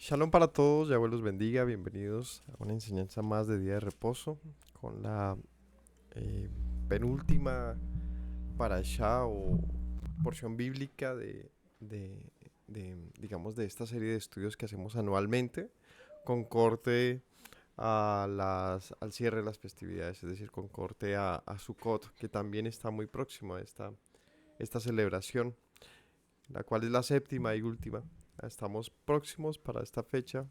Shalom para todos, Yahweh los bendiga, bienvenidos a una enseñanza más de Día de Reposo con la eh, penúltima parashá o porción bíblica de, digamos, de esta serie de estudios que hacemos anualmente con corte al cierre de las festividades, es decir, con corte a Sukkot, que también está muy próximo a esta celebración, la cual es la séptima y última. Estamos próximos para esta fecha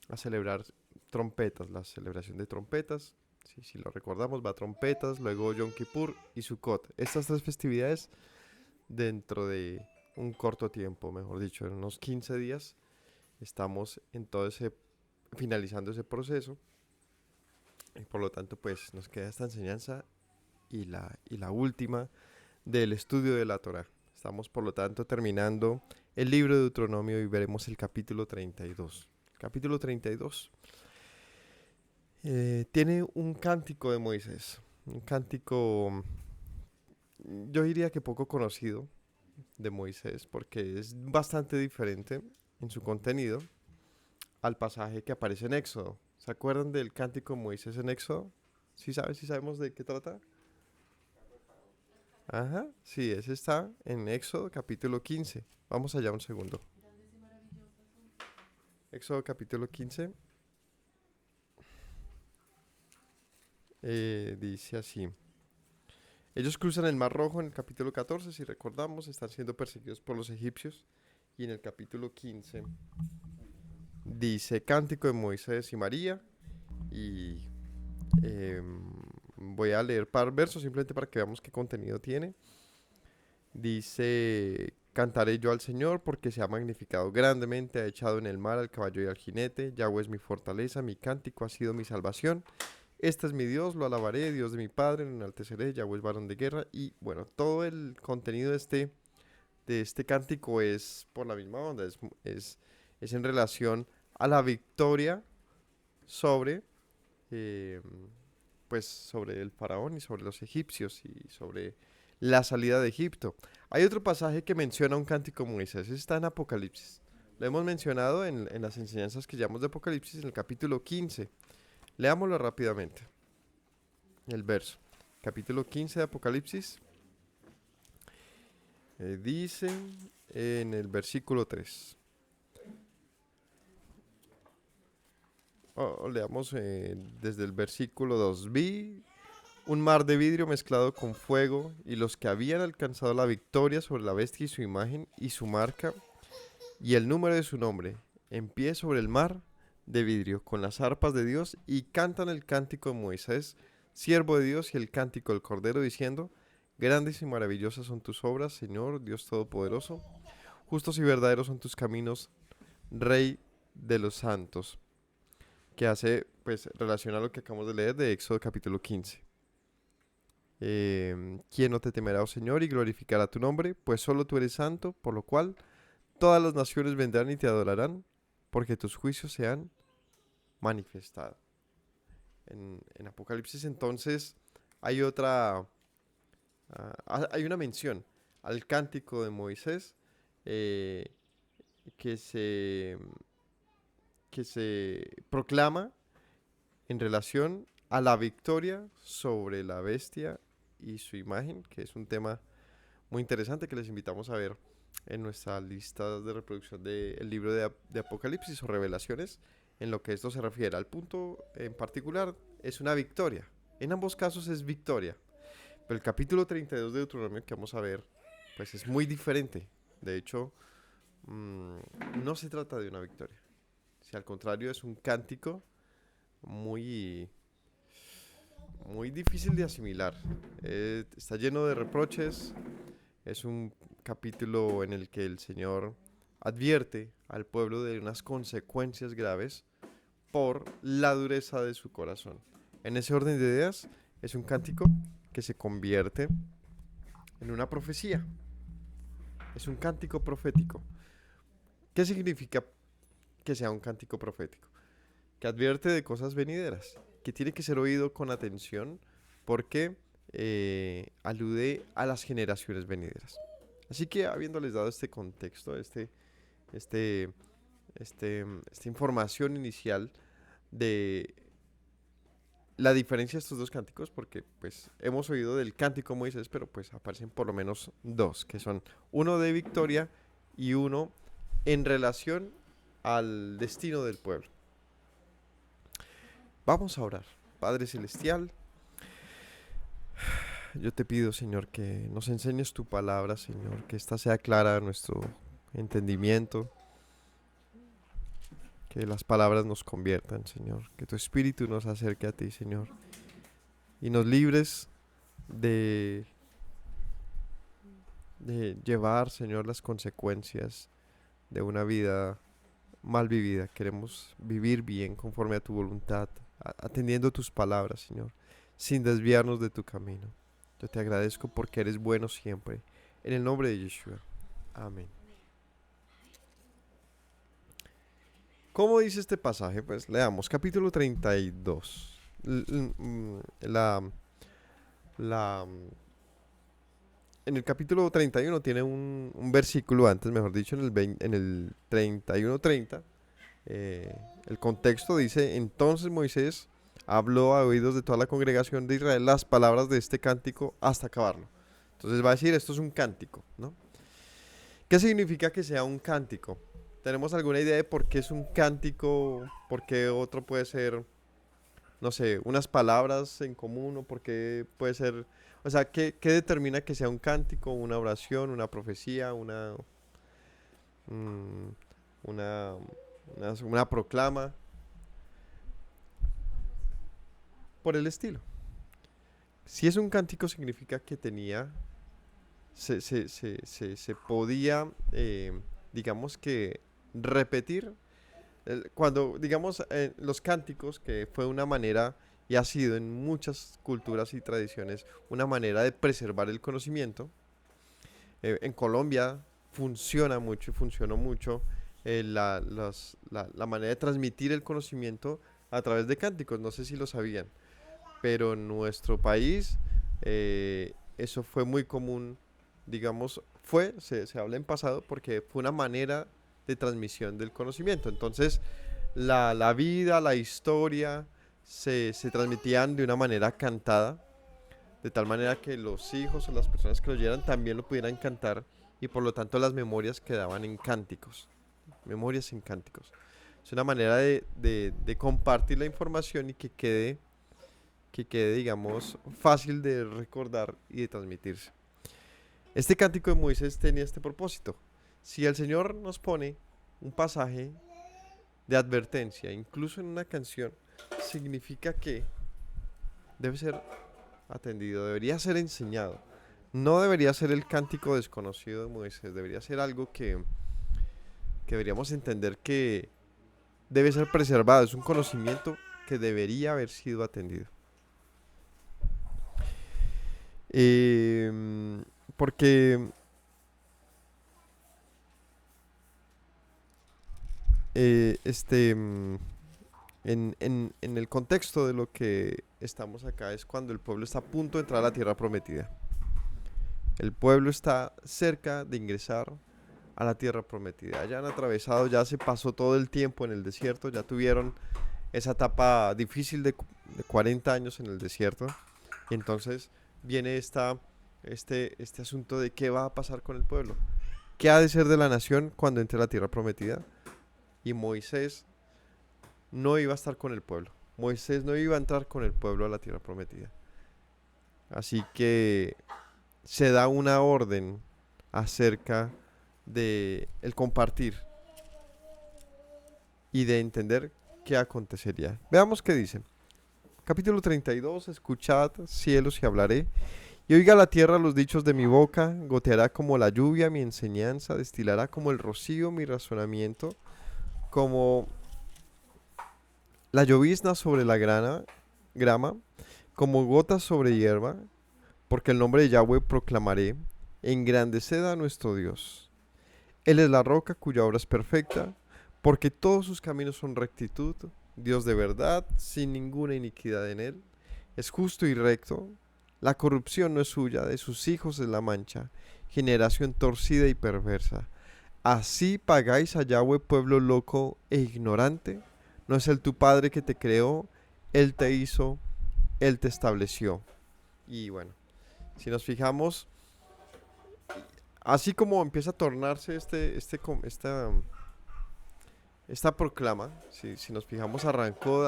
a celebrar trompetas, la celebración de trompetas. Sí, si lo recordamos, va trompetas, luego Yom Kippur y Sukkot. Estas tres festividades dentro de un corto tiempo, mejor dicho, en unos 15 días, estamos en todo finalizando ese proceso. Y por lo tanto, pues nos queda esta enseñanza y la última del estudio de la Torah. Estamos por lo tanto terminando el libro de Deuteronomio y veremos el capítulo 32. Capítulo 32 tiene un cántico de Moisés, un cántico, yo diría que poco conocido de Moisés, porque es bastante diferente en su contenido al pasaje que aparece en Éxodo. ¿Se acuerdan del cántico de Moisés en Éxodo? ¿Sí sabes, sí sabemos de qué trata? Ajá, sí, ese está en Éxodo capítulo 15. Vamos allá un segundo. Éxodo capítulo 15 dice así. Ellos cruzan el Mar Rojo en el capítulo 14, si recordamos, están siendo perseguidos por los egipcios. Y en el capítulo 15 dice Cántico de Moisés y María. Y voy a leer par versos simplemente para que veamos qué contenido tiene. Dice, cantaré yo al Señor porque se ha magnificado grandemente, ha echado en el mar al caballo y al jinete. Yahweh es mi fortaleza, mi cántico ha sido mi salvación. Este es mi Dios, lo alabaré, Dios de mi Padre, lo enalteceré, Yahweh es varón de guerra. Y bueno, todo el contenido de este cántico es por la misma onda, es en relación a la victoria sobre, eh, pues, sobre el faraón y sobre los egipcios y sobre la salida de Egipto. Hay otro pasaje que menciona un cántico de Moisés, está en Apocalipsis. Lo hemos mencionado en las enseñanzas que llevamos de Apocalipsis en el capítulo 15. Leámoslo rápidamente, el verso. Capítulo 15 de Apocalipsis dice en el versículo 3. Leamos desde el versículo 2. Vi un mar de vidrio mezclado con fuego, y los que habían alcanzado la victoria sobre la bestia y su imagen y su marca y el número de su nombre, en pie sobre el mar de vidrio, con las arpas de Dios, y cantan el cántico de Moisés, siervo de Dios, y el cántico del Cordero, diciendo, grandes y maravillosas son tus obras, Señor, Dios Todopoderoso, justos y verdaderos son tus caminos, Rey de los santos, que hace, pues, relación a lo que acabamos de leer de Éxodo capítulo 15. ¿Quién no te temerá, oh Señor, y glorificará tu nombre? Pues solo tú eres santo, por lo cual todas las naciones vendrán y te adorarán, porque tus juicios se han manifestado. En Apocalipsis entonces hay hay una mención al cántico de Moisés eh, que se, que se proclama en relación a la victoria sobre la bestia y su imagen, que es un tema muy interesante que les invitamos a ver en nuestra lista de reproducción del libro de Apocalipsis o Revelaciones, en lo que esto se refiere. Al punto en particular es una victoria. En ambos casos es victoria. Pero el capítulo 32 de Deuteronomio que vamos a ver, pues es muy diferente. De hecho, no se trata de una victoria. Si al contrario es un cántico muy, muy difícil de asimilar. Está lleno de reproches. Es un capítulo en el que el Señor advierte al pueblo de unas consecuencias graves por la dureza de su corazón. En ese orden de ideas, es un cántico que se convierte en una profecía. Es un cántico profético. ¿Qué significa que sea un cántico profético? Que advierte de cosas venideras, que tiene que ser oído con atención porque alude a las generaciones venideras. Así que habiéndoles dado este contexto, este esta información inicial de la diferencia de estos dos cánticos, porque pues hemos oído del cántico de Moisés, pero pues aparecen por lo menos dos, que son uno de victoria y uno en relación al destino del pueblo. Vamos a orar. Padre Celestial, yo te pido, Señor, que nos enseñes tu palabra, Señor, que ésta sea clara a nuestro entendimiento, que las palabras nos conviertan, Señor, que tu Espíritu nos acerque a ti, Señor, y nos libres de, de llevar, Señor, las consecuencias de una vida mal vivida. Queremos vivir bien conforme a tu voluntad, atendiendo tus palabras, Señor, sin desviarnos de tu camino. Yo te agradezco porque eres bueno siempre. En el nombre de Yeshua. Amén. ¿Cómo dice este pasaje? Pues leamos capítulo 32. La, en el capítulo 31 tiene un versículo antes, mejor dicho, en el 31:30. El contexto dice: entonces Moisés habló a oídos de toda la congregación de Israel las palabras de este cántico hasta acabarlo. Entonces va a decir, esto es un cántico, ¿no? ¿Qué significa que sea un cántico? ¿Tenemos alguna idea de por qué es un cántico? ¿Por qué otro puede ser, no sé, unas palabras en común? ¿O por qué puede ser, o sea, qué determina que sea un cántico, una oración, una profecía, mm, una, una proclama? Por el estilo. Si es un cántico significa que tenía, se podía, digamos que, repetir. Cuando, digamos, los cánticos, que fue una manera, y ha sido en muchas culturas y tradiciones, una manera de preservar el conocimiento. En Colombia funciona mucho y funcionó mucho la manera de transmitir el conocimiento a través de cánticos. No sé si lo sabían, pero en nuestro país eso fue muy común, digamos, se habla en pasado porque fue una manera de transmisión del conocimiento. Entonces, la vida, la historia se transmitían de una manera cantada, de tal manera que los hijos o las personas que lo oyeran también lo pudieran cantar, y por lo tanto las memorias quedaban en cánticos, memorias en cánticos. Es una manera de compartir la información y que quede, digamos, fácil de recordar y de transmitirse. Este cántico de Moisés tenía este propósito. Si el Señor nos pone un pasaje de advertencia, incluso en una canción, significa que debe ser atendido, debería ser enseñado. No debería ser el cántico desconocido de Moisés, debería ser algo que deberíamos entender que debe ser preservado. Es un conocimiento que debería haber sido atendido. Porque eh, este, mm, en el contexto de lo que estamos acá es cuando el pueblo está a punto de entrar a la tierra prometida. El pueblo está cerca de ingresar a la tierra prometida. Ya han atravesado, ya se pasó todo el tiempo en el desierto, ya tuvieron esa etapa difícil de 40 años en el desierto. Y entonces viene este asunto de qué va a pasar con el pueblo. ¿Qué ha de ser de la nación cuando entre a la tierra prometida? Y Moisés no iba a estar con el pueblo. Moisés no iba a entrar con el pueblo a la tierra prometida. Así que se da una orden acerca de el compartir y de entender qué acontecería. Veamos qué dice. Capítulo 32: escuchad, cielos, y hablaré, y oiga la tierra los dichos de mi boca. Goteará como la lluvia mi enseñanza, destilará como el rocío mi razonamiento, como la llovizna sobre la grama, como gotas sobre hierba, porque el nombre de Yahweh proclamaré, engrandeced a nuestro Dios. Él es la roca cuya obra es perfecta, porque todos sus caminos son rectitud, Dios de verdad, sin ninguna iniquidad en él. Es justo y recto, la corrupción no es suya, de sus hijos es la mancha, generación torcida y perversa. ¿Así pagáis a Yahweh, pueblo loco e ignorante? ¿No es Él tu Padre que te creó? Él te hizo, Él te estableció. Y bueno, si nos fijamos, así como empieza a tornarse esta proclama, si nos fijamos, arrancó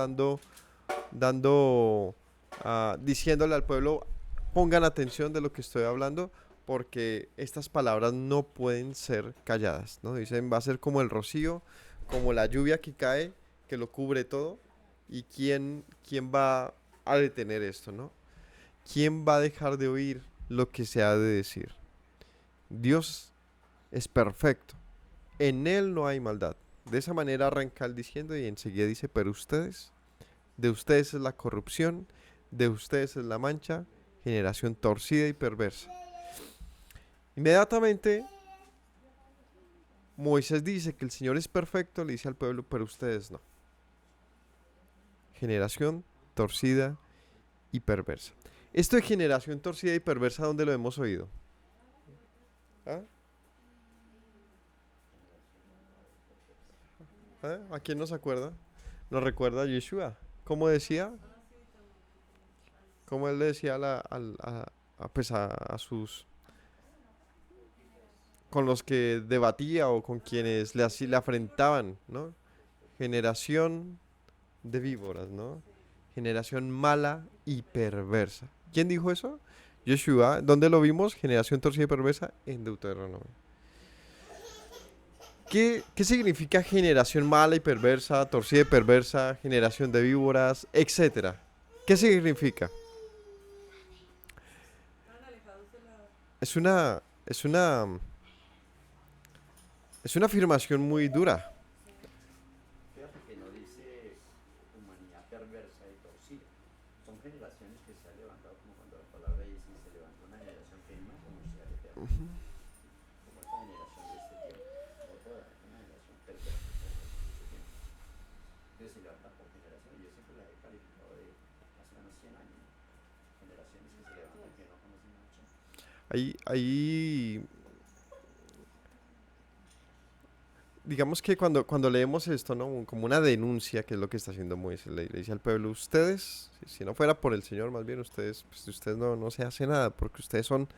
diciéndole al pueblo, pongan atención de lo que estoy hablando, porque estas palabras no pueden ser calladas, ¿no? Dicen, va a ser como el rocío, como la lluvia que cae, que lo cubre todo. ¿Y quién va a detener esto, no? ¿Quién va a dejar de oír lo que se ha de decir? Dios es perfecto, en Él no hay maldad. De esa manera arranca el diciendo y enseguida dice, pero ustedes, de ustedes es la corrupción, de ustedes es la mancha, generación torcida y perversa. Inmediatamente Moisés dice que el Señor es perfecto, le dice al pueblo, pero ustedes no. Generación torcida y perversa. Esto de generación torcida y perversa, ¿dónde lo hemos oído? ¿Ah? ¿Ah? ¿A quién nos acuerda? Nos recuerda a Yeshua. ¿Cómo decía? ¿Cómo él le decía pues a sus con los que debatía o con quienes le afrentaban, ¿no? Generación de víboras, ¿no? Generación mala y perversa. ¿Quién dijo eso? Yeshua. ¿Dónde lo vimos? Generación torcida y perversa en Deuteronomio. ¿Qué significa generación mala y perversa, torcida y perversa, generación de víboras, etcétera? ¿Qué significa? Es una, es una, es una afirmación muy dura. Fíjate que no dice humanidad perversa y torcida. Son generaciones que se han levantado, como cuando la palabra dice, se levantó una generación que no conocía al Eterno, como esta generación de este tiempo, no toda, una generación perversa de este tiempo. Entonces se levanta por generaciones. Yo siempre la he calificado de más o menos 100 años, ¿no? Generaciones que se levantan que no conocen a Hashem. Ahí, digamos que cuando leemos esto, ¿no? Como una denuncia, que es lo que está haciendo Moisés, le dice al pueblo, ustedes, si no fuera por el Señor, más bien ustedes, pues ustedes no se hace nada, porque ustedes son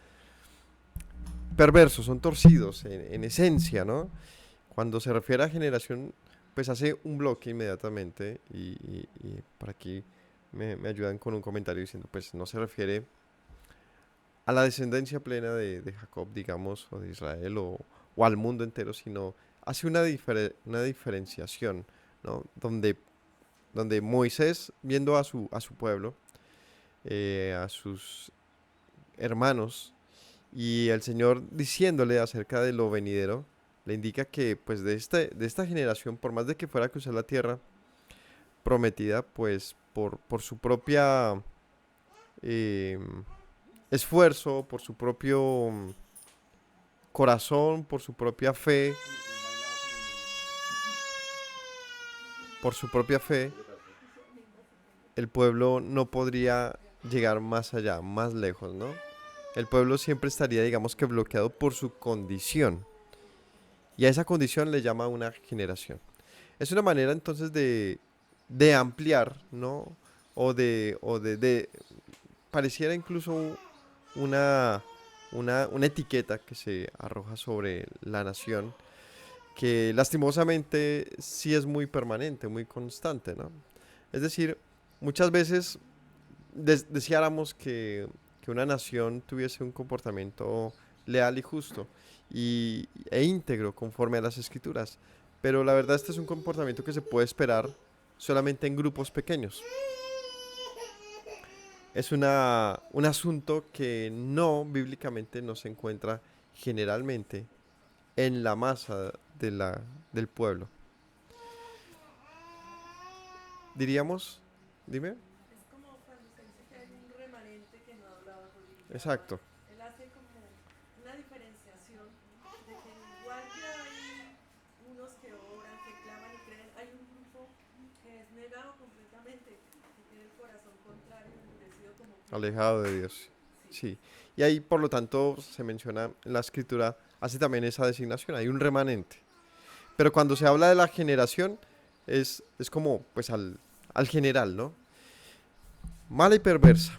perversos, son torcidos en esencia, ¿no? Cuando se refiere a generación, pues hace un bloque inmediatamente y por aquí me ayudan con un comentario diciendo, pues no se refiere a la descendencia plena de Jacob, digamos, o de Israel, o al mundo entero, sino hace una diferenciación, ¿no? Donde Moisés, viendo a su pueblo, a sus hermanos, y el Señor diciéndole acerca de lo venidero, le indica que pues de esta generación, por más de que fuera a cruzar la tierra prometida, pues por su propia eh, esfuerzo, por su propio corazón, por su propia fe, por su propia fe, el pueblo no podría llegar más allá, más lejos, ¿no? El pueblo siempre estaría, digamos que bloqueado por su condición. Y a esa condición le llama una generación. Es una manera entonces de ampliar, ¿no? Pareciera incluso una, una etiqueta que se arroja sobre la nación, que lastimosamente sí es muy permanente, muy constante, ¿no? Es decir, muchas veces deseáramos que una nación tuviese un comportamiento leal y justo e íntegro conforme a las escrituras. Pero la verdad este es un comportamiento que se puede esperar solamente en grupos pequeños. Es un asunto que no bíblicamente no se encuentra generalmente en la masa del pueblo. Diríamos, dime. Es como cuando se dice que hay un remanente que no habla bajo Yahweh. Exacto. Él hace como una diferenciación de que igual que hay unos que oran, que claman y creen, hay un grupo que es negado completamente, que tiene el corazón contrario, endurecido como piedra. Alejado de Dios. Sí. Sí. Y ahí, por lo tanto, se menciona en la escritura, hace también esa designación, hay un remanente. Pero cuando se habla de la generación, es como, pues, al general, ¿no? Mala y perversa,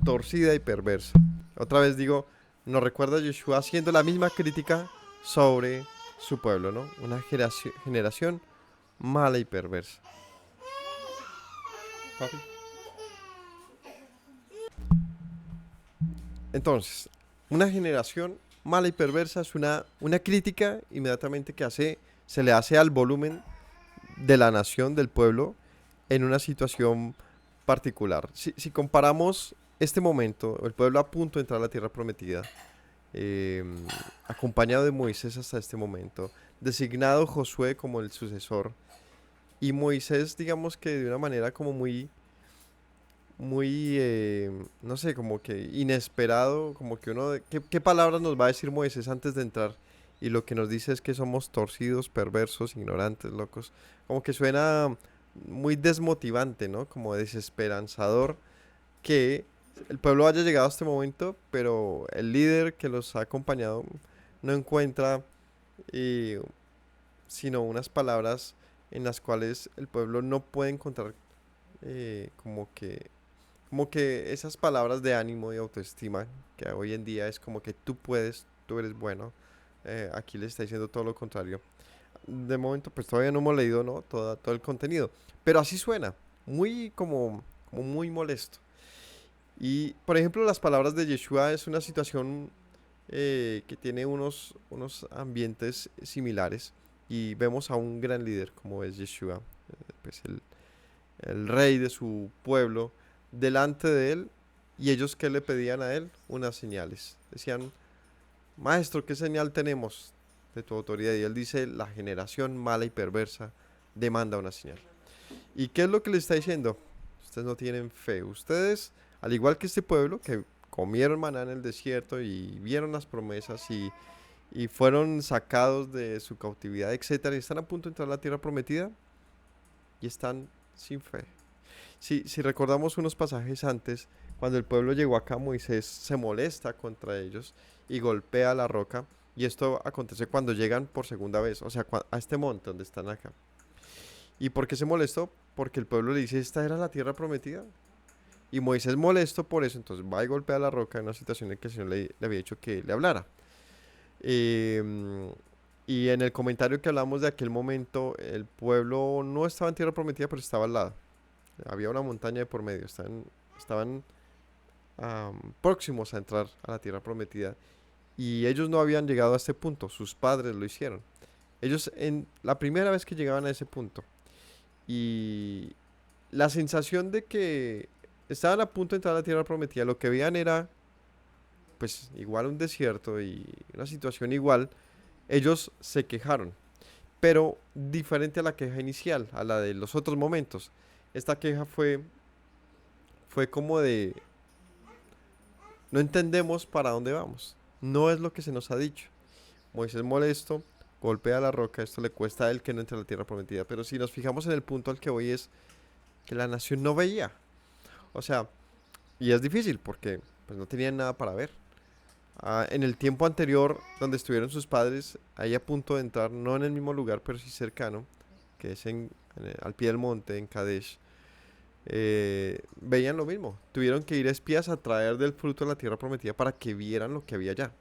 torcida y perversa. Otra vez digo, nos recuerda a Yeshua haciendo la misma crítica sobre su pueblo, ¿no? Una generación mala y perversa. Papi. Entonces, una generación mala y perversa es una crítica inmediatamente se le hace al volumen de la nación, del pueblo, en una situación particular. Si comparamos este momento, el pueblo a punto de entrar a la tierra prometida, eh, acompañado de Moisés hasta este momento, designado Josué como el sucesor, y Moisés, digamos que de una manera como no sé, como que inesperado, como que ¿qué palabras nos va a decir Moisés antes de entrar? Y lo que nos dice es que somos torcidos, perversos, ignorantes, locos. Como que suena muy desmotivante, ¿no? Como desesperanzador que el pueblo haya llegado a este momento, pero el líder que los ha acompañado no encuentra eh, sino unas palabras en las cuales el pueblo no puede encontrar eh, como que como que esas palabras de ánimo y autoestima, que hoy en día es como que tú puedes, tú eres bueno, aquí le está diciendo todo lo contrario. De momento, pues todavía no hemos leído, ¿no? Todo el contenido, pero así suena, muy como muy molesto. Y, por ejemplo, las palabras de Yeshua es una situación que tiene unos ambientes similares y vemos a un gran líder como es Yeshua, pues el rey de su pueblo, delante de él, y ellos que le pedían a él unas señales. Decían, maestro, ¿qué señal tenemos de tu autoridad? Y él dice, la generación mala y perversa demanda una señal. ¿Y qué es lo que le está diciendo? Ustedes no tienen fe. Ustedes, al igual que este pueblo, que comieron maná en el desierto y vieron las promesas y fueron sacados de su cautividad, etcétera, y están a punto de entrar a la tierra prometida y están sin fe. Si recordamos unos pasajes antes, cuando el pueblo llegó acá, Moisés se molesta contra ellos y golpea la roca. Y esto acontece cuando llegan por segunda vez, o sea, a este monte donde están acá. ¿Y por qué se molestó? Porque el pueblo le dice, esta era la tierra prometida. Y Moisés molesto por eso, entonces va y golpea la roca en una situación en que el Señor le había dicho que le hablara. Em, y en el comentario que hablamos de aquel momento, el pueblo no estaba en tierra prometida, pero estaba al lado. Había una montaña de por medio, estaban próximos a entrar a la tierra prometida y ellos no habían llegado a este punto, sus padres lo hicieron. Ellos en la primera vez que llegaban a ese punto y la sensación de que estaban a punto de entrar a la tierra prometida, lo que veían era pues igual un desierto y una situación igual, ellos se quejaron, pero diferente a la queja inicial, a la de los otros momentos. Esta queja fue como de, no entendemos para dónde vamos, no es lo que se nos ha dicho. Moisés molesto, golpea la roca, esto le cuesta a él que no entre a la tierra prometida, pero si nos fijamos en el punto al que voy es que la nación no veía, o sea, y es difícil porque pues no tenían nada para ver. En el tiempo anterior, donde estuvieron sus padres, ahí a punto de entrar, no en el mismo lugar, pero sí cercano, que es al pie del monte, en Kadesh, veían lo mismo. Tuvieron que ir espías a traer del fruto de la tierra prometida para que vieran lo que había allá.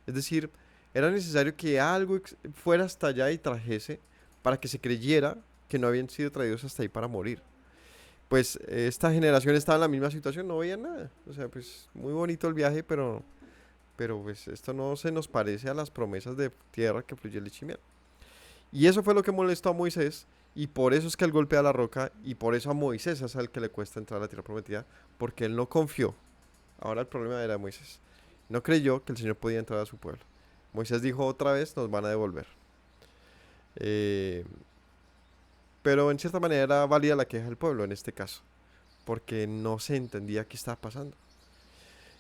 Es decir, era necesario que algo fuera hasta allá y trajese para que se creyera que no habían sido traídos hasta ahí para morir. Pues esta generación estaba en la misma situación, no veían nada. O sea, pues muy bonito el viaje, pero pues esto no se nos parece a las promesas de tierra que fluye leche y miel. Y eso fue lo que molestó a Moisés, y por eso es que él golpea la roca, y por eso a Moisés es el que le cuesta entrar a la tierra prometida, porque él no confió. Ahora el problema era Moisés. No creyó que el Señor podía entrar a su pueblo. Moisés dijo otra vez, nos van a devolver. Eh, pero en cierta manera era válida la queja del pueblo en este caso, porque no se entendía qué estaba pasando.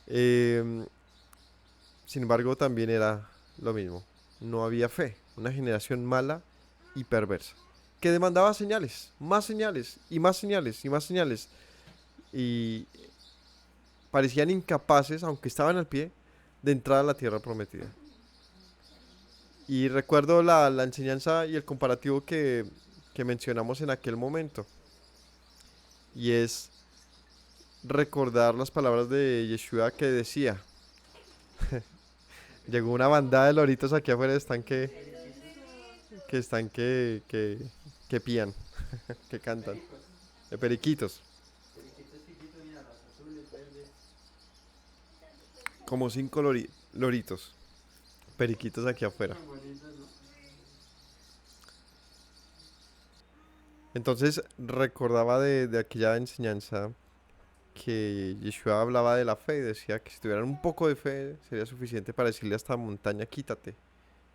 Eh, Sin embargo, también era lo mismo. No había fe. Una generación mala y perversa. Que demandaba señales. Más señales. Y más señales. Y más señales. Y parecían incapaces, aunque estaban al pie, de entrar a la tierra prometida. Y recuerdo la enseñanza y el comparativo que mencionamos en aquel momento. Y es recordar las palabras de Yeshua que decía, llegó una bandada de loritos aquí afuera, están que pían, que cantan, Pericos, de periquitos, periquitos chiquitos, mira, los azules, verdes. como 5 loritos, periquitos aquí afuera. Tan bonitos, ¿no? Entonces recordaba de aquella enseñanza que Yeshua hablaba de la fe y decía que si tuvieran un poco de fe sería suficiente para decirle a esta montaña, quítate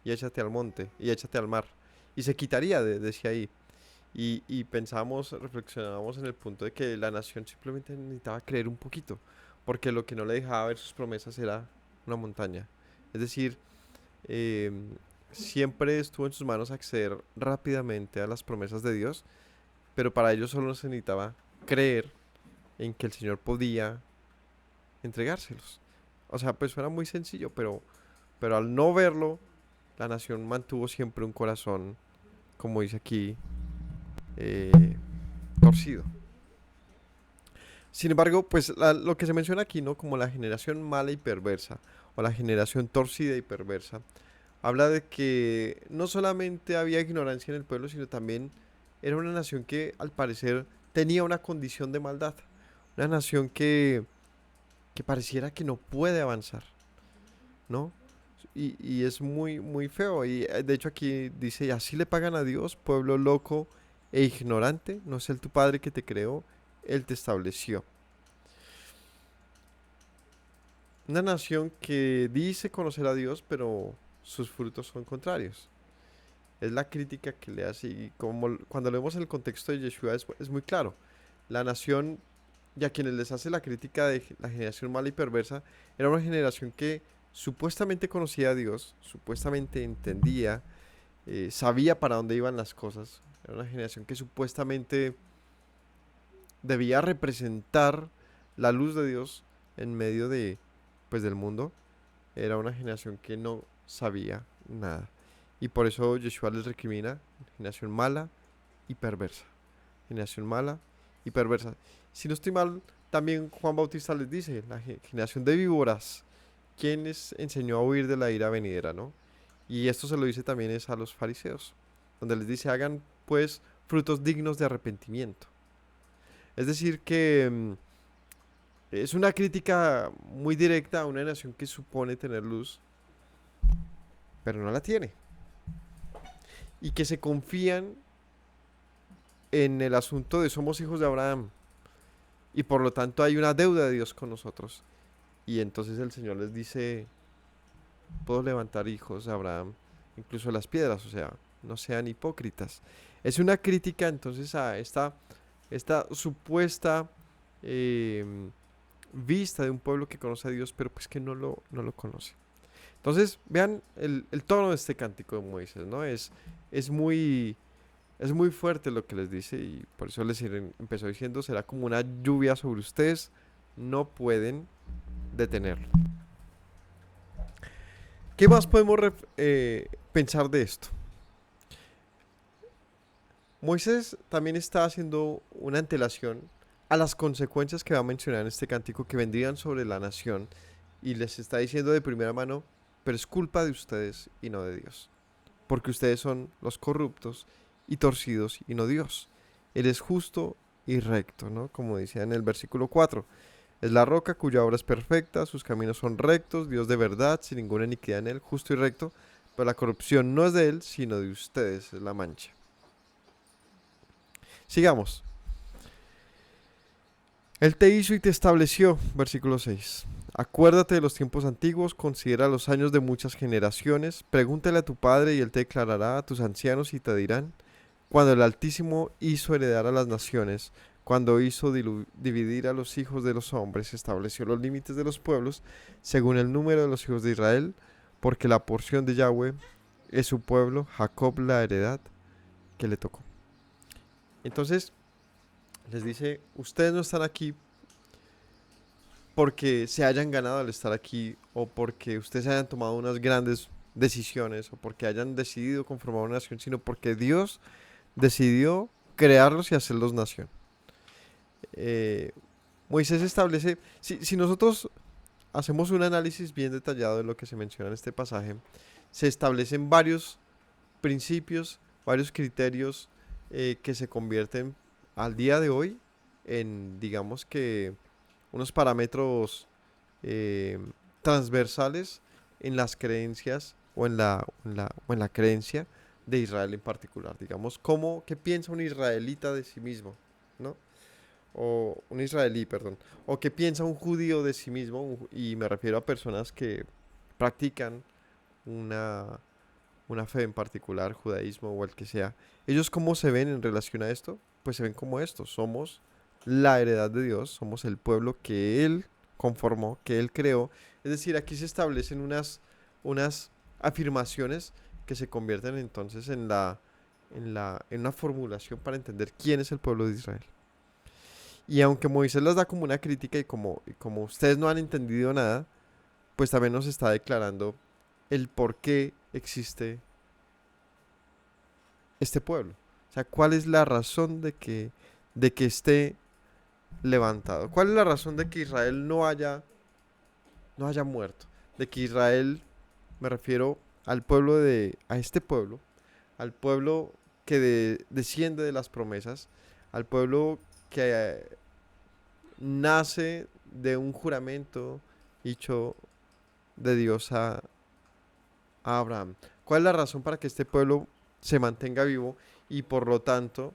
y échate al monte y échate al mar. Y se quitaría, decía ahí. Y pensamos, reflexionábamos en el punto de que la nación simplemente necesitaba creer un poquito, porque lo que no le dejaba ver sus promesas era una montaña. Es decir, siempre estuvo en sus manos acceder rápidamente a las promesas de Dios, pero para ello solo se necesitaba creer en que el Señor podía entregárselos. O sea, pues era muy sencillo, pero al no verlo, la nación mantuvo siempre un corazón, como dice aquí, eh, torcido. Sin embargo, pues lo que se menciona aquí, ¿no? Como la generación mala y perversa, o la generación torcida y perversa, habla de que no solamente había ignorancia en el pueblo, sino también era una nación que al parecer tenía una condición de maldad. Una nación que pareciera que no puede avanzar, ¿no? Y es muy, muy feo. Y de hecho aquí dice, y así le pagan a Dios, pueblo loco e ignorante. No es Él tu Padre que te creó, Él te estableció. Una nación que dice conocer a Dios, pero sus frutos son contrarios. Es la crítica que le hace. Y como cuando leemos el contexto de Yeshua es muy claro. La nación y a quienes les hace la crítica de la generación mala y perversa, era una generación que supuestamente conocía a Dios, supuestamente entendía, sabía para dónde iban las cosas. Era una generación que supuestamente debía representar la luz de Dios en medio de, pues, del mundo. Era una generación que no sabía nada. Y por eso Yeshua les recrimina generación mala y perversa. Generación mala y perversa. Si no estoy mal, también Juan Bautista les dice, la generación de víboras, ¿quién les enseñó a huir de la ira venidera, no? Y esto se lo dice también es a los fariseos, donde les dice, hagan pues frutos dignos de arrepentimiento. Es decir que es una crítica muy directa a una nación que supone tener luz, pero no la tiene. Y que se confían en el asunto de somos hijos de Abraham. Y por lo tanto hay una deuda de Dios con nosotros. Y entonces el Señor les dice, puedo levantar hijos de Abraham, incluso de las piedras, o sea, no sean hipócritas. Es una crítica entonces a esta supuesta vista de un pueblo que conoce a Dios, pero pues que no lo conoce. Entonces, vean el tono de este cántico de Moisés, ¿no? Es muy, es muy fuerte lo que les dice y por eso les empezó diciendo, será como una lluvia sobre ustedes, no pueden detenerlo. ¿Qué más podemos pensar de esto? Moisés también está haciendo una antelación a las consecuencias que va a mencionar en este cántico que vendrían sobre la nación y les está diciendo de primera mano, pero es culpa de ustedes y no de Dios, porque ustedes son los corruptos y torcidos y no Dios. Él es justo y recto, ¿no? Como dice en el versículo 4. Es la roca cuya obra es perfecta, sus caminos son rectos, Dios de verdad, sin ninguna iniquidad en él, justo y recto, pero la corrupción no es de él, sino de ustedes, es la mancha. Sigamos. Él te hizo y te estableció, versículo 6. Acuérdate de los tiempos antiguos, considera los años de muchas generaciones, pregúntale a tu padre y él te declarará, a tus ancianos y te dirán, cuando el Altísimo hizo heredar a las naciones, cuando hizo dividir a los hijos de los hombres, estableció los límites de los pueblos, según el número de los hijos de Israel, porque la porción de Yahweh es su pueblo, Jacob la heredad que le tocó. Entonces, les dice, ustedes no están aquí porque se hayan ganado al estar aquí o porque ustedes hayan tomado unas grandes decisiones o porque hayan decidido conformar una nación, sino porque Dios decidió crearlos y hacerlos nación. Eh, Moisés establece, si nosotros hacemos un análisis bien detallado de lo que se menciona en este pasaje, se establecen varios principios, varios criterios que se convierten al día de hoy en, digamos que, unos parámetros eh, transversales en las creencias o en la creencia de Israel en particular. Digamos, qué piensa un israelita de sí mismo, ¿no? O un israelí, perdón. O qué piensa un judío de sí mismo, y me refiero a personas que practican una, una fe en particular, judaísmo o el que sea. Ellos cómo se ven en relación a esto, pues se ven como esto. Somos la heredad de Dios, somos el pueblo que Él conformó, que Él creó. Es decir, aquí se establecen unas afirmaciones que se convierten entonces en una formulación para entender quién es el pueblo de Israel. Y aunque Moisés las da como una crítica y como ustedes no han entendido nada, pues también nos está declarando el por qué existe este pueblo. O sea, cuál es la razón de que esté levantado. ¿Cuál es la razón de que Israel no haya muerto? De que Israel, me refiero a este pueblo, al pueblo que desciende de las promesas, al pueblo que nace de un juramento hecho de Dios a Abraham. ¿Cuál es la razón para que este pueblo se mantenga vivo y por lo tanto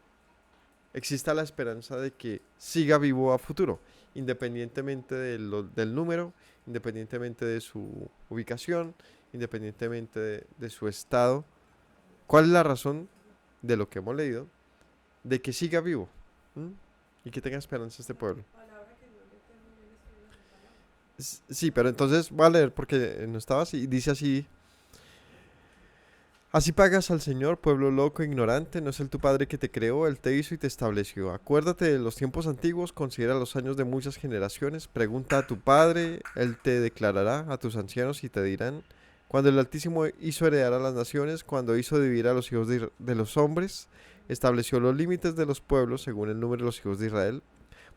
exista la esperanza de que siga vivo a futuro, independientemente del número, independientemente de su ubicación, independientemente de su estado? ¿Cuál es la razón de lo que hemos leído de que siga vivo? ¿Mm? Y que tenga esperanza este pueblo. Palabra que no le temo ni le escribo su palabra. Sí, pero entonces voy a leer porque no estaba así. Dice así: así pagas al Señor, pueblo loco e ignorante. No es Él tu Padre que te creó, Él te hizo y te estableció. Acuérdate de los tiempos antiguos, considera los años de muchas generaciones. Pregunta a tu Padre, Él te declarará, a tus ancianos y te dirán. Cuando el Altísimo hizo heredar a las naciones, cuando hizo dividir a los hijos de los hombres, estableció los límites de los pueblos según el número de los hijos de Israel,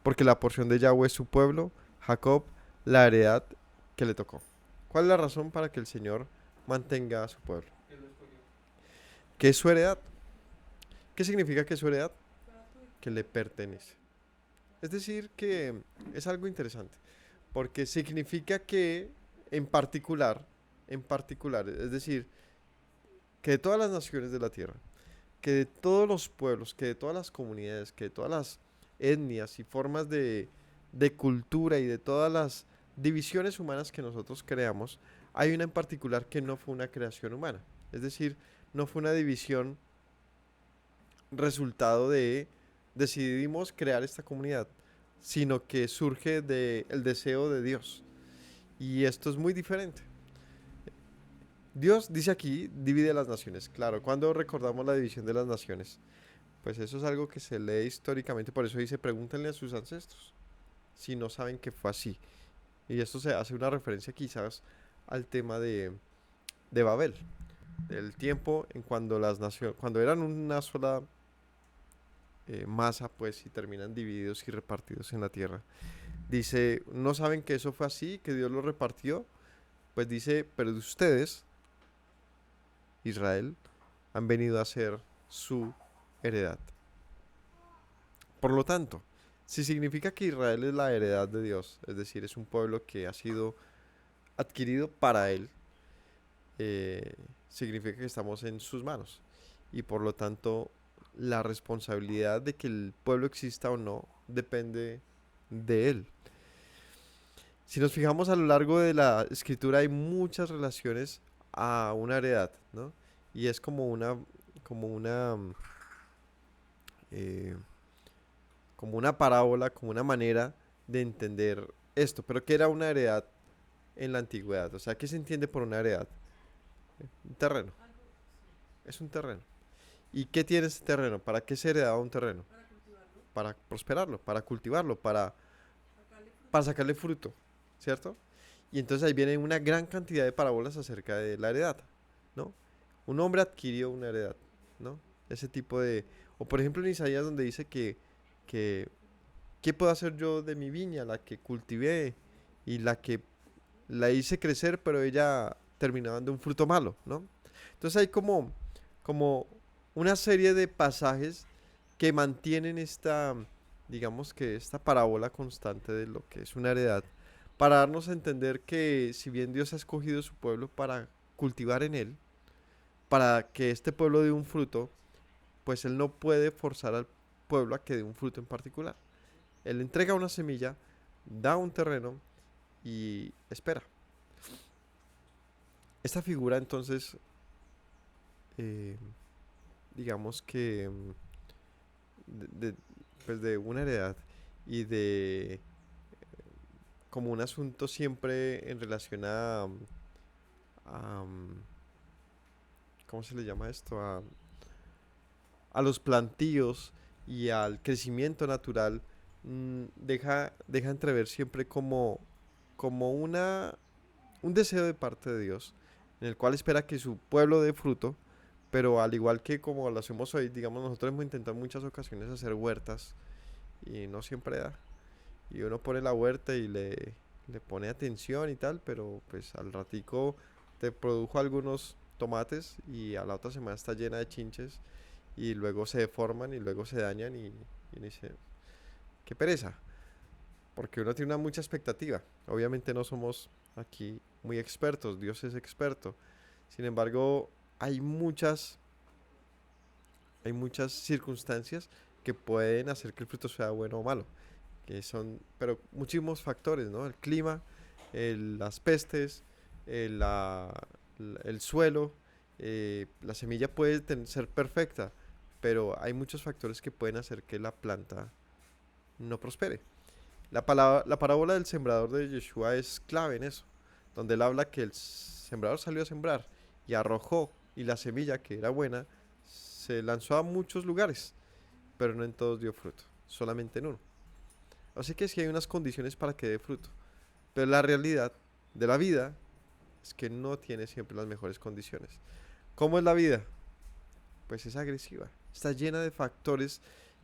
porque la porción de Yahweh es su pueblo, Jacob, la heredad que le tocó. ¿Cuál es la razón para que el Señor mantenga a su pueblo? ¿Qué es su heredad? ¿Qué significa que es su heredad? Que le pertenece. Es decir, que es algo interesante, porque significa que en particular, es decir, que de todas las naciones de la tierra, que de todos los pueblos, que de todas las comunidades, que de todas las etnias y formas de cultura y de todas las divisiones humanas que nosotros creamos, hay una en particular que no fue una creación humana. Es decir, no fue una división resultado de decidimos crear esta comunidad, sino que surge del deseo de Dios. Y esto es muy diferente. Dios dice aquí, divide las naciones. Claro, cuando recordamos la división de las naciones, pues eso es algo que se lee históricamente, por eso dice, pregúntenle a sus ancestros si no saben que fue así. Y esto se hace una referencia quizás al tema de Babel, del tiempo en cuando las naciones, cuando eran una sola masa, pues, y terminan divididos y repartidos en la tierra. Dice, no saben que eso fue así, que Dios lo repartió. Pues dice, pero de ustedes, Israel, han venido a ser su heredad. Por lo tanto, si significa que Israel es la heredad de Dios, es decir, es un pueblo que ha sido adquirido para Él, eh, significa que estamos en sus manos. Y por lo tanto, la responsabilidad de que el pueblo exista o no depende de Él. Si nos fijamos a lo largo de la escritura hay muchas relaciones a una heredad, ¿no? Y es eh, como una parábola, como una manera de entender esto. Pero ¿qué era una heredad en la antigüedad? O sea, ¿qué se entiende por una heredad? Un terreno, Algo, sí, es un terreno. ¿Y qué tiene ese terreno? ¿Para qué se heredaba un terreno? para cultivarlo, Para prosperarlo, para cultivarlo, para, sacarle fruto. para sacarle fruto. ¿cierto? Y entonces ahí viene una gran cantidad de parábolas acerca de la heredad, ¿no? Un hombre adquirió una heredad, ¿no? Ese tipo de... O por ejemplo en Isaías donde dice que ¿qué puedo hacer yo de mi viña, la que cultivé y la que la hice crecer, pero ella terminó dando un fruto malo, ¿no? Entonces hay como una serie de pasajes que mantienen esta, digamos que esta parábola constante de lo que es una heredad, para darnos a entender que si bien Dios ha escogido su pueblo para cultivar en él, para que este pueblo dé un fruto, pues él no puede forzar al pueblo a que dé un fruto en particular. Él entrega una semilla, da un terreno y espera. Esta figura entonces, eh, digamos que de, pues de una heredad y de como un asunto siempre en relación a, ¿cómo se le llama esto? A los plantíos y al crecimiento natural, deja entrever siempre como un deseo de parte de Dios, en el cual espera que su pueblo dé fruto, pero al igual que como lo hacemos hoy, digamos, nosotros hemos intentado en muchas ocasiones hacer huertas y no siempre da. Y uno pone la huerta y le pone atención y tal, pero pues al ratico te produjo algunos tomates y a la otra semana está llena de chinches y luego se deforman y luego se dañan y uno dice, qué pereza, porque uno tiene una mucha expectativa. Obviamente no somos aquí muy expertos, Dios es experto. Sin embargo, hay muchas circunstancias que pueden hacer que el fruto sea bueno o malo, que son, pero muchísimos factores, ¿no? El clima, las pestes, el, la- el suelo, la semilla puede ser perfecta, pero hay muchos factores que pueden hacer que la planta no prospere. La parábola del sembrador de Yeshua es clave en eso, donde él habla que el sembrador salió a sembrar y arrojó, y la semilla, que era buena, se lanzó a muchos lugares, pero no en todos dio fruto, solamente en uno. Así que sí hay unas condiciones para que dé fruto, pero la realidad de la vida es que no tiene siempre las mejores condiciones. ¿Cómo es la vida? Pues es agresiva, está llena de factores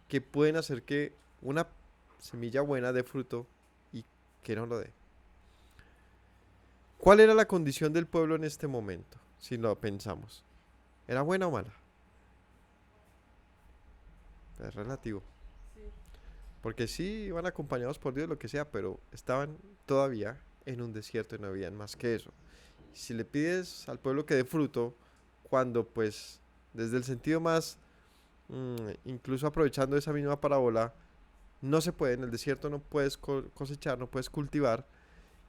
que pueden hacer que una semilla buena dé fruto y que no lo dé. ¿Cuál era la condición del pueblo en este momento? Si lo pensamos. ¿Era buena o mala? Es relativo. Sí. Porque sí iban acompañados por Dios, lo que sea, pero estaban todavía en un desierto y no habían más que eso. Si le pides al pueblo que dé fruto, cuando pues desde el sentido más, incluso aprovechando esa misma parábola, no se puede, en el desierto no puedes cosechar, no puedes cultivar,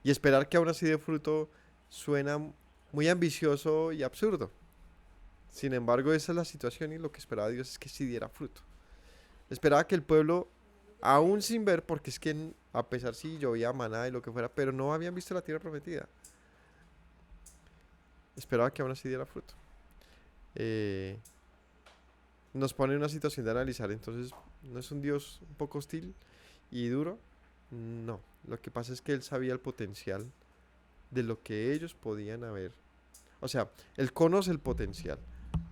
y esperar que aún así dé fruto suena muy ambicioso y absurdo. Sin embargo, esa es la situación y lo que esperaba Dios es que sí diera fruto. Esperaba que el pueblo, aún sin ver, porque es que a pesar si llovía maná y lo que fuera, pero no habían visto la tierra prometida, esperaba que aún así diera fruto. Eh, Nos pone en una situación de analizar, entonces, ¿no es un Dios un poco hostil y duro? No, lo que pasa es que él sabía el potencial de lo que ellos podían haber. O sea, él conoce el potencial.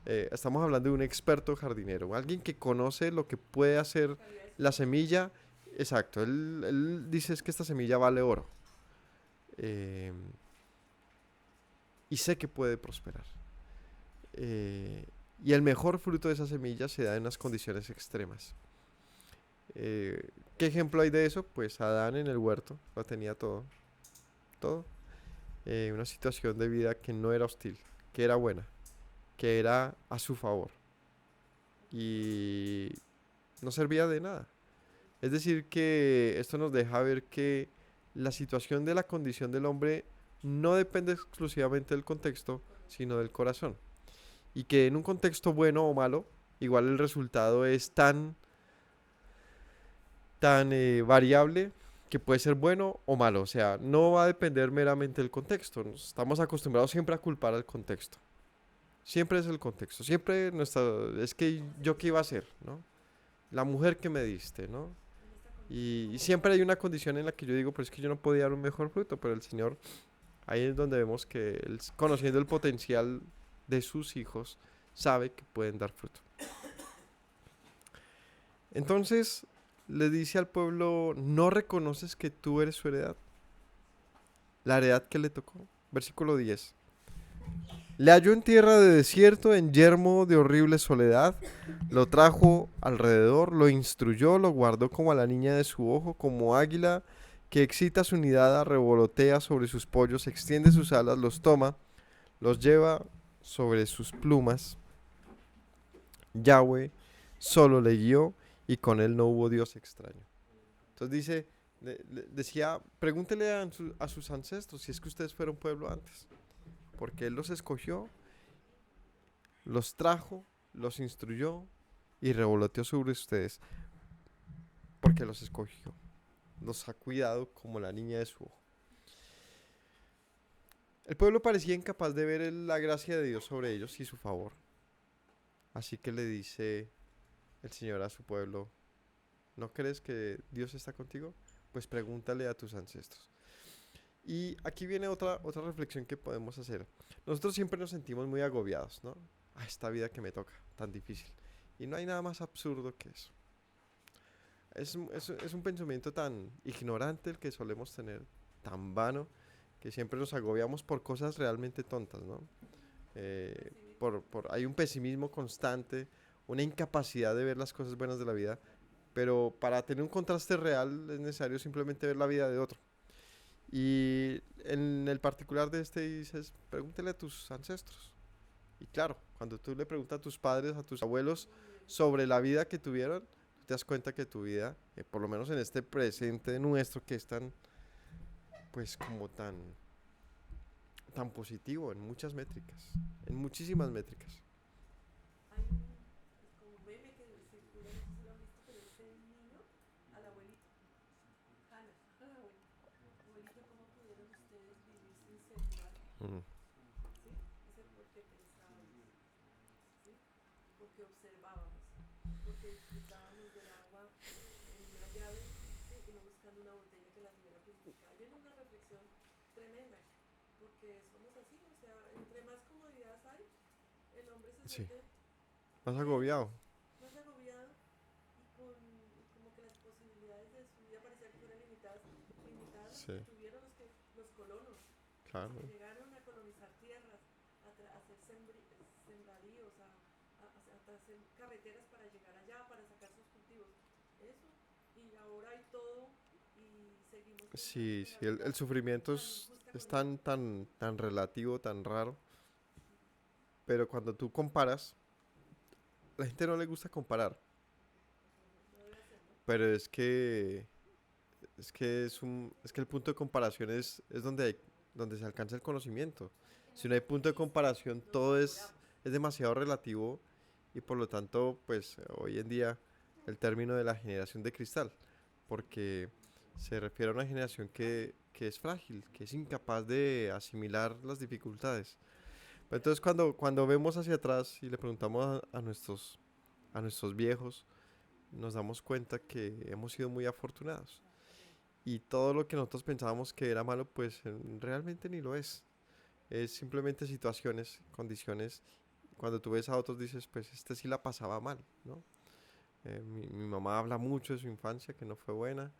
Estamos hablando de un experto jardinero, alguien que conoce lo que puede hacer Calidad de la semilla. semilla. Exacto, él dice es que esta semilla vale oro. eh, y sé que puede prosperar. Y el mejor fruto de esa semilla se da en unas condiciones extremas. ¿Qué ejemplo hay de eso? Pues Adán en el huerto lo tenía todo, todo. Una situación de vida que no era hostil, que era buena, que era a su favor y no servía de nada. Es decir, que esto nos deja ver que la situación de la condición del hombre no depende exclusivamente del contexto, sino del corazón. Y que en un contexto bueno o malo, igual el resultado es tan variable que puede ser bueno o malo. O sea, no va a depender meramente del contexto. Estamos acostumbrados siempre a culpar al contexto. Siempre es el contexto. Es que yo qué iba a hacer, ¿no? La mujer que me diste, ¿no? En esta Y siempre hay una condición en la que yo digo, pues es que yo no podía dar un mejor fruto, pero el Señor, ahí es donde vemos que Él, conociendo el potencial de sus hijos, sabe que pueden dar fruto. Entonces le dice al pueblo, ¿no reconoces que tú eres su heredad? La heredad que le tocó. Versículo 10. Le halló en tierra de desierto, en yermo de horrible soledad. Lo trajo alrededor, lo instruyó, lo guardó como a la niña de su ojo, como águila que excita su nidada, revolotea sobre sus pollos, extiende sus alas, los toma, los lleva sobre sus plumas. Yahweh solo le guió y con él no hubo Dios extraño. Entonces dice, decía, pregúntele a sus ancestros si es que ustedes fueron pueblo antes, porque él los escogió, los trajo, los instruyó y revoloteó sobre ustedes, porque los escogió, los ha cuidado como la niña de su ojo. El pueblo parecía incapaz de ver la gracia de Dios sobre ellos y su favor. Así que le dice el Señor a su pueblo, ¿no crees que Dios está contigo? Pues pregúntale a tus ancestros. Y aquí viene otra reflexión que podemos hacer. Nosotros siempre nos sentimos muy agobiados, ¿no? Esta vida que me toca, tan difícil. Y no hay nada más absurdo que eso. Es un pensamiento tan ignorante el que solemos tener, tan vano, que siempre nos agobiamos por cosas realmente tontas, ¿no? Hay un pesimismo constante, una incapacidad de ver las cosas buenas de la vida, pero para tener un contraste real es necesario simplemente ver la vida de otro. Y en el particular de este dices, pregúntale a tus ancestros. Y claro, cuando tú le preguntas a tus padres, a tus abuelos sobre la vida que tuvieron, tú te das cuenta que tu vida, por lo menos en este presente nuestro que es tan, pues como tan positivo en muchas métricas, en muchísimas métricas. Hay un como meme que circula, no sé si lo han visto, pero es el niño al abuelito. Hannah, al abuelito. Abuelito, ¿cómo pudieron ustedes vivir sin celular? Mm. ¿Sí? Ese porque pensábamos, ¿sí? Porque observábamos, porque disfrutábamos del agua en una llave, ¿sí? Y no buscando una botella que la tuviera purificada. Viene una reflexión tremenda, porque somos así, o sea, entre más comodidades hay, el hombre se Sí, siente más menos, agobiado. más agobiado y como que las posibilidades de su vida parecían que fueran limitadas las Sí, que tuvieron los colonos, los que claro. llegaron a colonizar tierras, a hacer sembradíos, a hacer carreteras para llegar allá, para sacar sus cultivos. Eso, y ahora hay todo y seguimos pensando Sí, que la sí, el vida sufrimiento tan injusta es con el hombre. tan relativo, tan raro, pero cuando tú comparas, la gente no le gusta comparar, No debe ser, ¿no? pero es que el punto de comparación es donde se alcanza el conocimiento. Si no hay punto de comparación, Nos todo valoramos. es demasiado relativo y por lo tanto, pues hoy en día el término de la generación de cristal, porque se refiere a una generación que es frágil, que es incapaz de asimilar las dificultades. Entonces cuando vemos hacia atrás y le preguntamos a nuestros viejos, nos damos cuenta que hemos sido muy afortunados. Y todo lo que nosotros pensábamos que era malo, pues realmente ni lo es. Es simplemente situaciones, condiciones. Cuando tú ves a otros dices, pues este sí la pasaba mal, ¿no? Mi mamá habla mucho de su infancia, que no fue buena.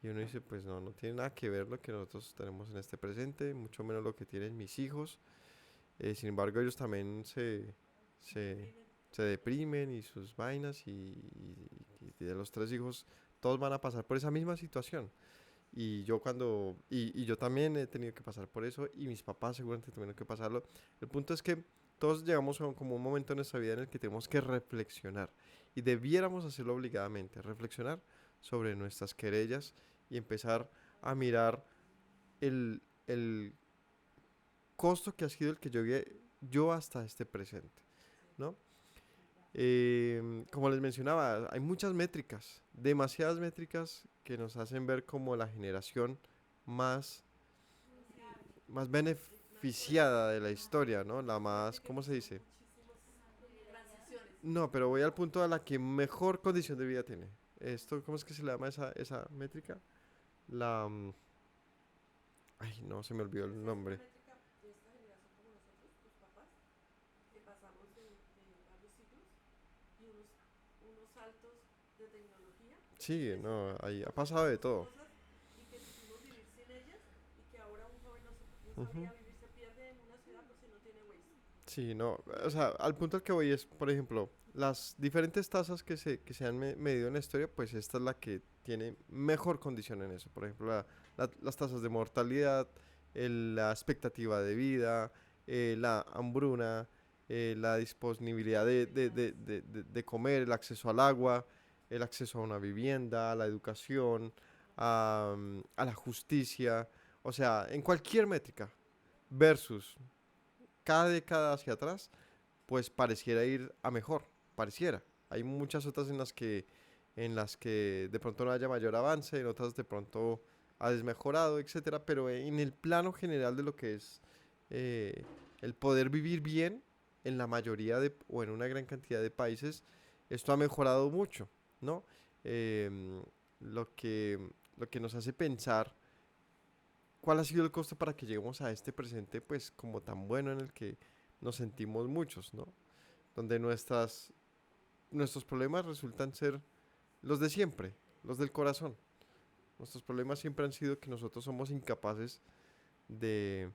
Y uno dice, pues no, no tiene nada que ver lo que nosotros tenemos en este presente, mucho menos lo que tienen mis hijos. Sin embargo, ellos también Se se, deprimen. se deprimen y sus vainas y de los tres hijos, todos van a pasar por esa misma situación. Y yo también he tenido que pasar por eso y mis papás seguramente tuvieron que pasarlo. El punto es que todos llegamos a como un momento en nuestra vida en el que tenemos que reflexionar y debiéramos hacerlo obligadamente, reflexionar sobre nuestras querellas y empezar a mirar el costo que ha sido el que yo llegué yo hasta este presente, ¿no? Como les mencionaba, hay muchas métricas, demasiadas métricas que nos hacen ver como la generación más, más Más progresista. beneficiada de la historia, ¿no? La Fíjate más, que ¿cómo se pasó dice? muchísimas transiciones. No, pero voy al punto a la que mejor condición de vida tiene. esto, ¿cómo es que se le llama esa métrica? La, ay, no, se me olvidó el Esa es una nombre. métrica de esta generación como nosotros, tus papás, que pasamos de varios siglos y unos saltos de tecnología Sí, que no, siempre ahí ha nosotros pasado de teníamos todo. cosas y que supimos vivir sin ellas y que ahora un joven no Ujú. sabría vivir, se pierde en una ciudad pues si no tiene Waze. Sí, no, o sea, al punto al que voy es, por ejemplo, las diferentes tasas que se han medido en la historia, pues esta es la que tiene mejor condición en eso. Por ejemplo, las tasas de mortalidad, la expectativa de vida, la hambruna, la disponibilidad de comer, el acceso al agua, el acceso a una vivienda, a la educación, a la justicia, o sea, en cualquier métrica versus cada década hacia atrás, pues pareciera ir a mejor, pareciera. Hay muchas otras en las que de pronto no haya mayor avance, en otras de pronto ha desmejorado, etcétera, pero en el plano general de lo que es eh, el poder vivir bien en la mayoría o en una gran cantidad de países, esto ha mejorado mucho, ¿no? Em, lo que, lo que nos hace pensar cuál ha sido el costo para que lleguemos a este presente, pues como tan bueno en el que nos sentimos muchos, ¿no? Donde nuestros problemas resultan ser los de siempre, los del corazón. Nuestros problemas siempre han sido que nosotros somos incapaces de,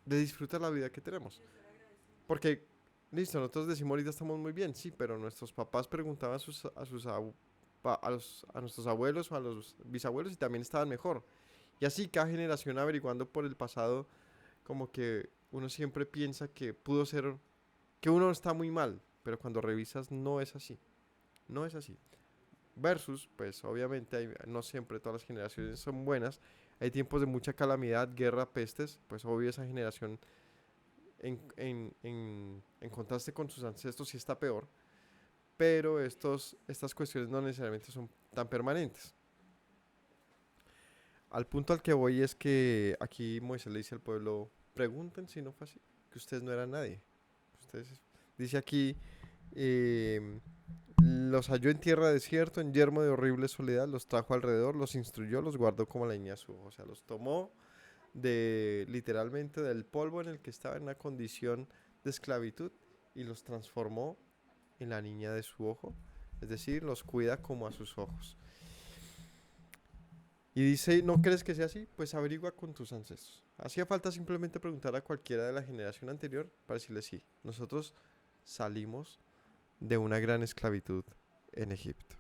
de disfrutar la vida que tenemos. De ser agradecidos. Porque, listo, nosotros decimos ahorita estamos muy bien, sí, pero nuestros papás preguntaban a nuestros abuelos o a los bisabuelos y también estaban mejor. Y así cada generación averiguando por el pasado, como que uno siempre piensa que pudo ser, que uno está muy mal, pero cuando revisas no es así, no es así. Versus, pues obviamente no siempre todas las generaciones son buenas, hay tiempos de mucha calamidad, guerra, pestes, pues obvio esa generación en contraste con sus ancestros sí está peor, pero estas cuestiones no necesariamente son tan permanentes. Al punto al que voy es que aquí Moisés le dice al pueblo, pregunten si no fue así, que ustedes no eran nadie. Ustedes, dice aquí, em, los halló en tierra desierto, en yermo de horrible soledad, los trajo alrededor, los instruyó, los guardó como la niña su ojo. O sea, los tomó literalmente del polvo en el que estaba en una condición de esclavitud y los transformó en la niña de su ojo. Es decir, los cuida como a sus ojos. Y dice, ¿no crees que sea así? Pues averigua con tus ancestros. Hacía falta simplemente preguntar a cualquiera de la generación anterior para decirle sí. Nosotros salimos de una gran esclavitud en Egipto.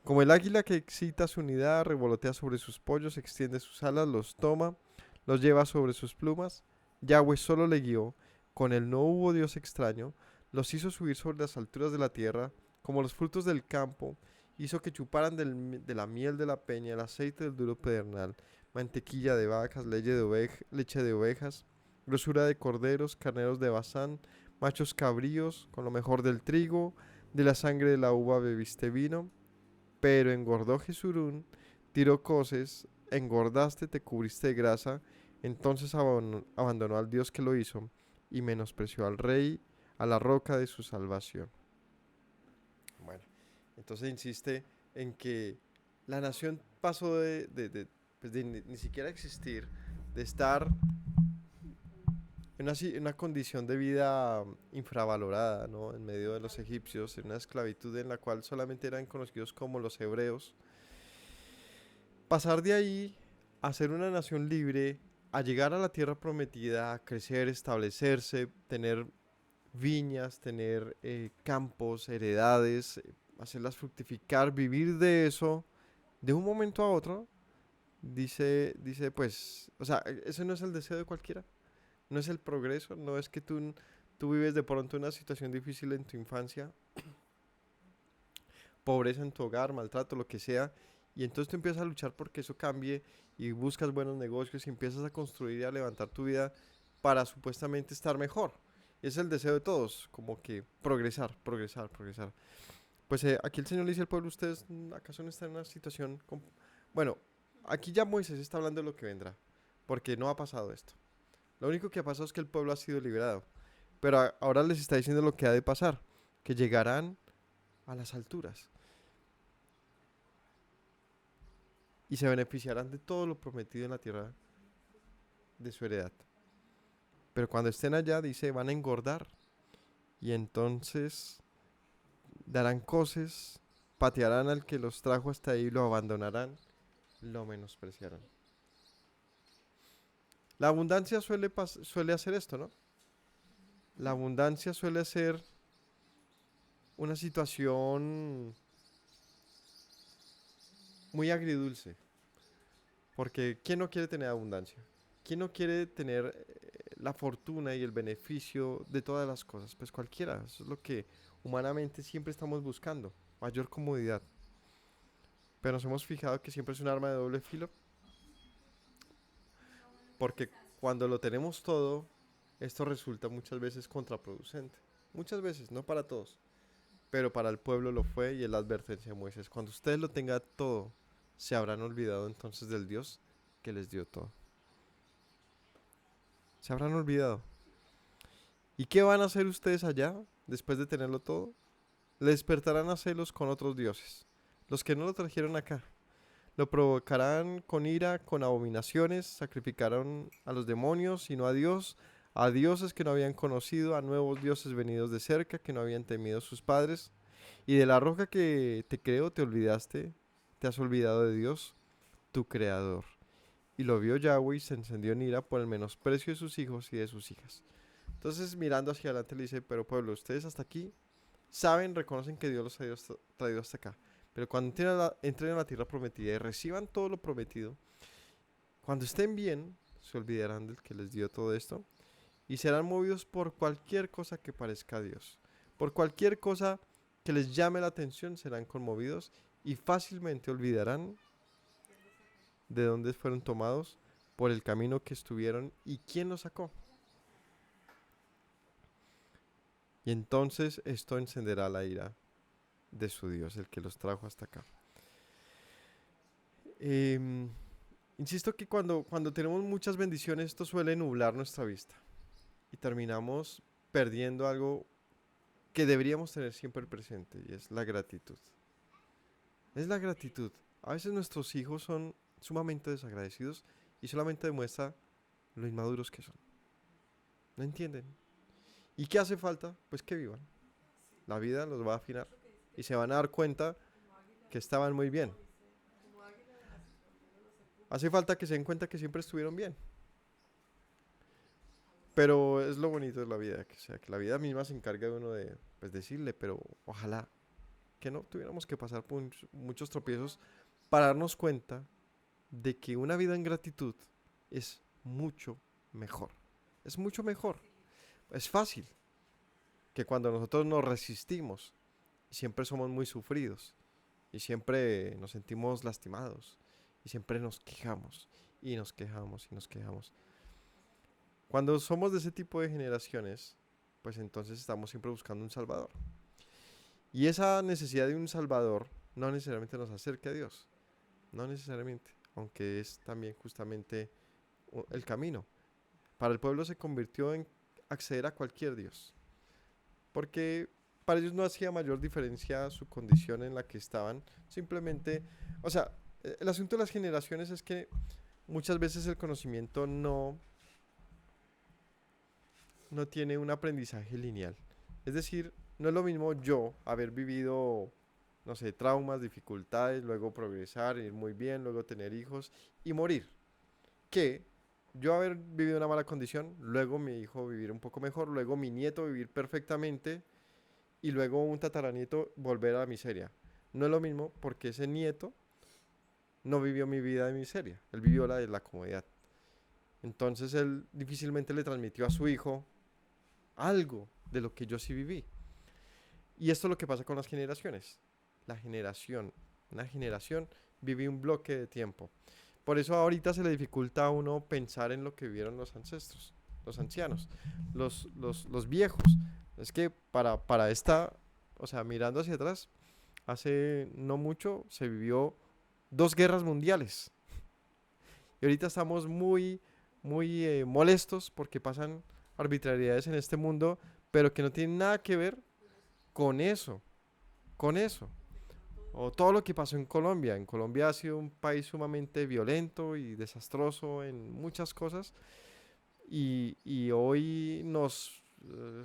Como el águila que excita su unidad, revolotea sobre sus pollos, extiende sus alas, los toma, los lleva sobre sus plumas, Yahweh solo le guió, con él no hubo Dios extraño, los hizo subir sobre las alturas de la tierra, como los frutos del campo, hizo que chuparan de la miel de la peña, el aceite del duro pedernal, mantequilla de vacas, leche de ovejas, grosura de corderos, carneros de Bazán, machos cabríos, con lo mejor del trigo, de la sangre de la uva bebiste vino, pero engordó Jesurún, tiró coces, engordaste, te cubriste de grasa, entonces abandonó al Dios que lo hizo y menospreció al rey, a la roca de su salvación. Bueno, entonces insiste en que la nación pasó pues de ni siquiera existir, de estar en una condición de vida infravalorada, ¿no? En medio de los egipcios, en una esclavitud en la cual solamente eran conocidos como los hebreos. Pasar de ahí a ser una nación libre, a llegar a la tierra prometida, a crecer, establecerse, tener viñas, tener campos, heredades, hacerlas fructificar, vivir de eso, de un momento a otro, dice pues, o sea, ese no es el deseo de cualquiera, no es el progreso, no es que tú vives de pronto una situación difícil en tu infancia, pobreza en tu hogar, maltrato, lo que sea, y entonces tú empiezas a luchar porque eso cambie y buscas buenos negocios y empiezas a construir y a levantar tu vida para supuestamente estar mejor. Es el deseo de todos, como que progresar, progresar, progresar. Pues aquí el Señor le dice al pueblo, ustedes acaso no están en una situación... Bueno, aquí ya Moisés está hablando de lo que vendrá, porque no ha pasado esto. Lo único que ha pasado es que el pueblo ha sido liberado, pero ahora les está diciendo lo que ha de pasar, que llegarán a las alturas. y se beneficiarán de todo lo prometido en la tierra de su heredad. Pero cuando estén allá, dice, van a engordar y entonces darán coces, patearán al que los trajo hasta ahí, lo abandonarán, lo menospreciarán. La abundancia suele hacer esto, ¿no? La abundancia suele ser una situación muy agridulce, porque ¿quién no quiere tener abundancia? ¿Quién no quiere tener la fortuna y el beneficio de todas las cosas? Pues cualquiera, eso es lo que humanamente siempre estamos buscando, mayor comodidad. Pero nos hemos fijado que siempre es un arma de doble filo, porque cuando lo tenemos todo, esto resulta muchas veces contraproducente. Muchas veces, no para todos, pero para el pueblo lo fue y es la advertencia de Moisés. Cuando ustedes lo tengan todo, se habrán olvidado entonces del Dios que les dio todo. Se habrán olvidado. ¿Y qué van a hacer ustedes allá después de tenerlo todo? Le despertarán a celos con otros dioses, los que no lo trajeron acá. Lo provocarán con ira, con abominaciones, sacrificarán a los demonios y no a dioses que no habían conocido, a nuevos dioses venidos de cerca, que no habían temido sus padres. Y de la roca que te creó te olvidaste, te has olvidado de Dios, tu creador. Y lo vio Yahweh y se encendió en ira por el menosprecio de sus hijos y de sus hijas. Entonces mirando hacia adelante le dice, pero pueblo, ustedes hasta aquí saben, reconocen que Dios los ha traído hasta acá. Pero cuando entren a la tierra prometida y reciban todo lo prometido, cuando estén bien, se olvidarán del que les dio todo esto y serán movidos por cualquier cosa que parezca a Dios. Por cualquier cosa que les llame la atención, serán conmovidos y fácilmente olvidarán de dónde fueron tomados, por el camino que estuvieron y quién los sacó. Y entonces esto encenderá la ira de su Dios, el que los trajo hasta acá. Insisto que cuando tenemos muchas bendiciones, esto suele nublar nuestra vista y terminamos perdiendo algo que deberíamos tener siempre presente, y es la gratitud. Es la gratitud. A veces nuestros hijos son sumamente desagradecidos y solamente demuestra lo inmaduros que son. No entienden. ¿Y qué hace falta? Pues que vivan. La vida los va a afinar y se van a dar cuenta que estaban muy bien. Hace falta que se den cuenta que siempre estuvieron bien. Pero es lo bonito de la vida, que la vida misma se encarga de uno de pues, decirle, pero ojalá que no tuviéramos que pasar por muchos tropiezos para darnos cuenta de que una vida en gratitud es mucho mejor. Es mucho mejor. Es fácil que cuando nosotros nos resistimos, siempre somos muy sufridos y siempre nos sentimos lastimados y siempre nos quejamos y nos quejamos y nos quejamos. Cuando somos de ese tipo de generaciones, pues entonces estamos siempre buscando un Salvador. Y esa necesidad de un Salvador no necesariamente nos acerca a Dios. No necesariamente, aunque es también justamente el camino. Para el pueblo se convirtió en acceder a cualquier Dios. Porque para ellos no hacía mayor diferencia su condición en la que estaban. Simplemente, o sea, el asunto de las generaciones es que muchas veces el conocimiento no tiene un aprendizaje lineal. Es decir, no es lo mismo yo haber vivido, no sé, traumas, dificultades, luego progresar, ir muy bien, luego tener hijos y morir, que yo haber vivido una mala condición, luego mi hijo vivir un poco mejor, luego mi nieto vivir perfectamente y luego un tataranieto volver a la miseria. No es lo mismo porque ese nieto no vivió mi vida de miseria, él vivió la de la comodidad. Entonces él difícilmente le transmitió a su hijo algo de lo que yo sí viví. Y esto es lo que pasa con las generaciones. Una generación vive un bloque de tiempo. Por eso ahorita se le dificulta a uno pensar en lo que vivieron los ancestros, los ancianos, los viejos. Es que para esta, o sea, mirando hacia atrás, hace no mucho se vivió 2 guerras mundiales. Y ahorita estamos muy molestos porque pasan arbitrariedades en este mundo, pero que no tienen nada que ver con eso. O todo lo que pasó en Colombia. En Colombia ha sido un país sumamente violento y desastroso en muchas cosas. Y hoy nos